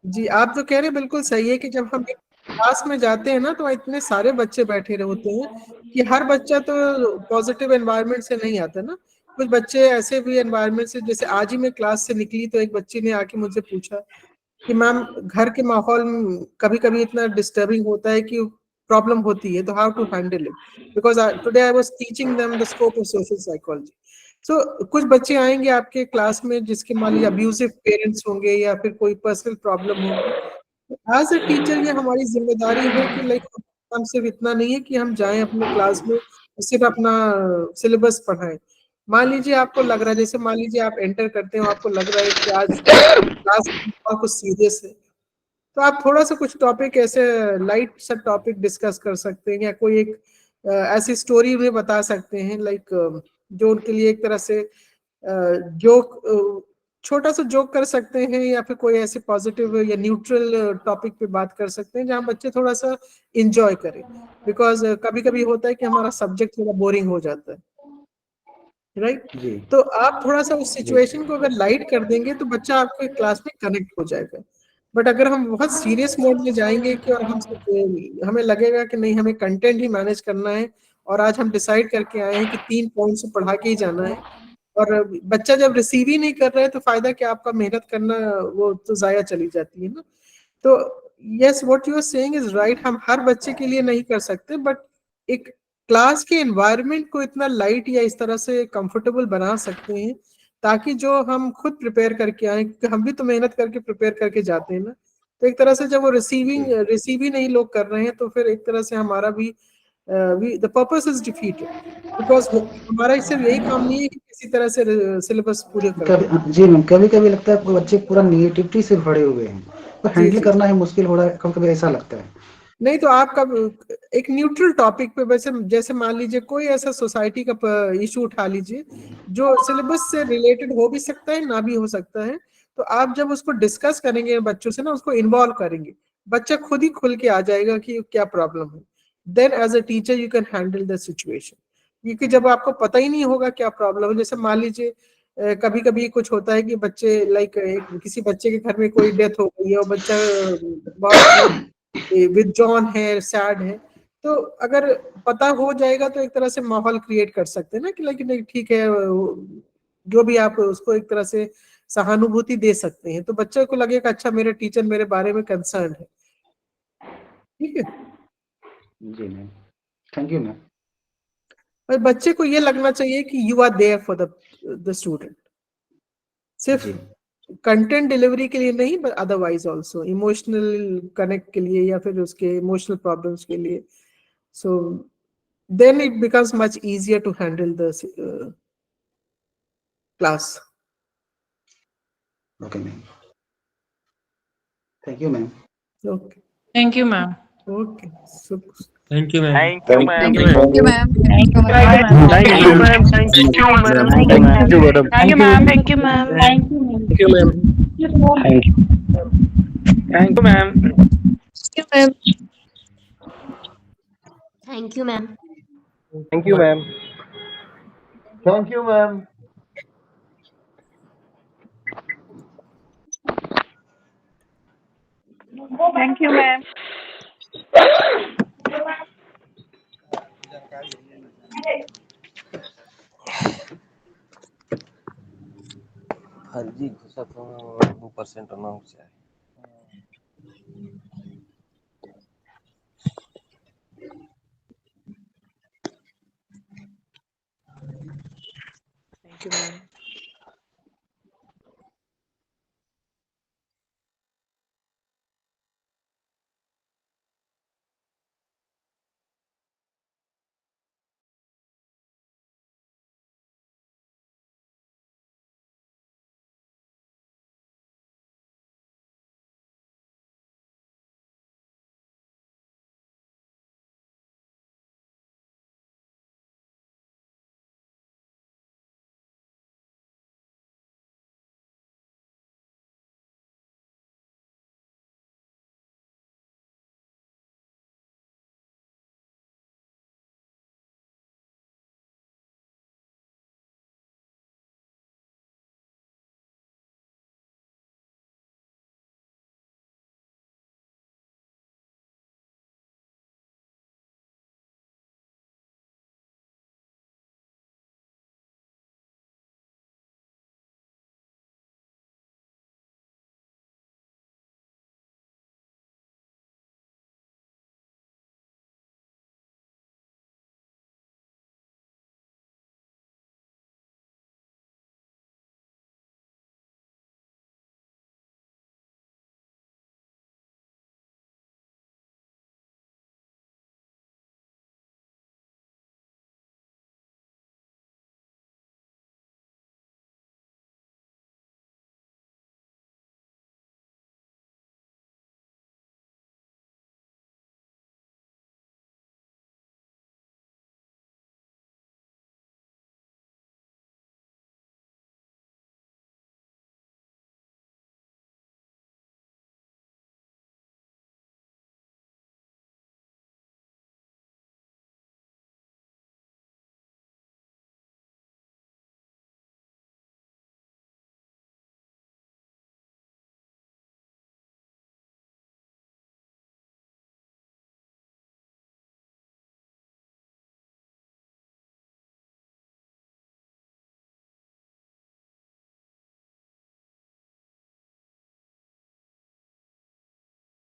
जी, आप जो कह रहे हैं बिल्कुल सही है कि जब हम एक क्लास में जाते हैं ना तो इतने सारे बच्चे बैठे होते हैं कि हर बच्चा तो पॉजिटिव एनवायरनमेंट से नहीं आता ना। कुछ बच्चे ऐसे भी एनवायरनमेंट से, जैसे आज ही मैं क्लास से निकली तो एक बच्ची ने आके मुझसे पूछा कि मैम घर के माहौल कभी कभी इतना डिस्टर्बिंग होता है कि प्रॉब्लम होती है, तो how to handle it, because today I was teaching them the scope of social psychology. So कुछ बच्चे आएंगे आपके क्लास में जिसके मान लीजिए अब्यूजिव पेरेंट्स होंगे या फिर कोई पर्सनल प्रॉब्लम होगी। एज अ टीचर ये हमारी जिम्मेदारी है कि लाइक हम सिर्फ इतना नहीं है कि हम जाएं अपने क्लास में और सिर्फ अपना सिलेबस पढ़ाएं। मान लीजिए आपको लग रहा है, जैसे मान लीजिए आप एंटर करते हो, आपको लग रहा है कि आज क्लास कुछ सीरियस है, तो आप थोड़ा सा कुछ टॉपिक ऐसे लाइट सा टॉपिक डिस्कस कर सकते हैं या कोई एक ऐसी स्टोरी उन्हें बता सकते हैं, लाइक जो उनके लिए एक तरह से जोक, छोटा सा जोक कर सकते हैं या फिर कोई ऐसे पॉजिटिव या न्यूट्रल टॉपिक पे बात कर सकते हैं जहां बच्चे थोड़ा सा इंजॉय करें। बिकॉज कभी कभी होता है कि हमारा सब्जेक्ट थोड़ा बोरिंग हो जाता है, राइट? जी तो आप थोड़ा सा उस जी सिचुएशन को अगर लाइट कर देंगे तो बच्चा आपके क्लास में कनेक्ट हो जाएगा। बट अगर हम बहुत सीरियस मोड में जाएंगे कि और हमें लगेगा कि नहीं, हमें कंटेंट ही मैनेज करना है और आज हम डिसाइड करके आए हैं कि 3 पॉइंट्स पढ़ा के ही जाना है, और बच्चा जब रिसीव ही नहीं कर रहा है तो फायदा क्या, आपका मेहनत करना वो तो जाया चली जाती है ना। तो yes, what you are saying is right, हम हर बच्चे के लिए नहीं कर सकते, बट एक क्लास के एनवायरनमेंट को इतना लाइट या इस तरह से कंफर्टेबल बना सकते हैं ताकि जो हम खुद प्रिपेयर करके आए, क्योंकि हम भी तो मेहनत करके प्रिपेयर करके जाते हैं ना। तो एक तरह से जब वो रिसीव ही नहीं लोग कर रहे हैं तो फिर एक तरह से हमारा भी the purpose is defeated, because हमारा सिर्फ यही काम नहीं है कि किसी तरह से सिलेबस पूरे कर दें। जी मैम, कभी कभी लगता है बच्चे पूरा निगेटिविटी से भरे हुए हैं तो जी हैंडल जी। करना ही मुश्किल हो रहा है, कभी कभी ऐसा लगता है। नहीं तो आपका एक न्यूट्रल टॉपिक पे, वैसे जैसे मान लीजिए कोई ऐसा सोसाइटी का इशू उठा लीजिए जो सिलेबस से रिलेटेड हो भी सकता है, ना भी हो सकता है। तो आप जब उसको डिस्कस करेंगे बच्चों से ना, उसको इन्वॉल्व करेंगे, बच्चा खुद ही खुल के आ जाएगा कि क्या प्रॉब्लम है। Then as a teacher you can handle the situation, क्योंकि जब आपको पता ही नहीं होगा क्या प्रॉब्लम है, जैसे मान लीजिए कभी कभी कुछ होता है कि बच्चे लाइक किसी बच्चे के घर में कोई डेथ हो गई है और बच्चा बहुत विथड्रॉन है, सैड है, तो अगर पता हो जाएगा तो एक तरह से माहौल क्रिएट कर सकते हैं ना कि लाइक नहीं ठीक है, जो भी आप उसको एक तरह से सहानुभूति दे सकते हैं, तो बच्चे को लगेगा अच्छा मेरे टीचर मेरे बारे में कंसर्न है। ठीक है, जी मैम, थैंक यू मैम। और बच्चे को ये लगना चाहिए कि you are there for the student, सिर्फ जी कंटेंट डिलीवरी के लिए नहीं, but otherwise also emotional connect के लिए या फिर उसके इमोशनल प्रॉब्लम्स के लिए। So then it becomes much easier to handle the class. Okay ma'am, thank you ma'am. Okay. Thank you, ma'am. Okay. So thank you ma'am. Thank you, ma'am. Thank you, ma'am. Thank you, Thank you, ma'am. ma'am. Thank you, ma'am. Thank you, ma'am. Thank you, ma'am. Thank you, ma'am. Thank you, ma'am. Thank you, ma'am. Thank you, ma'am. Thank you. Thank you, ma'am. Thank you, ma'am. Thank you, ma'am. Thank you, ma'am. Thank you, ma'am. फर्जी घुसा तो 2% announce है। Thank you, ma'am.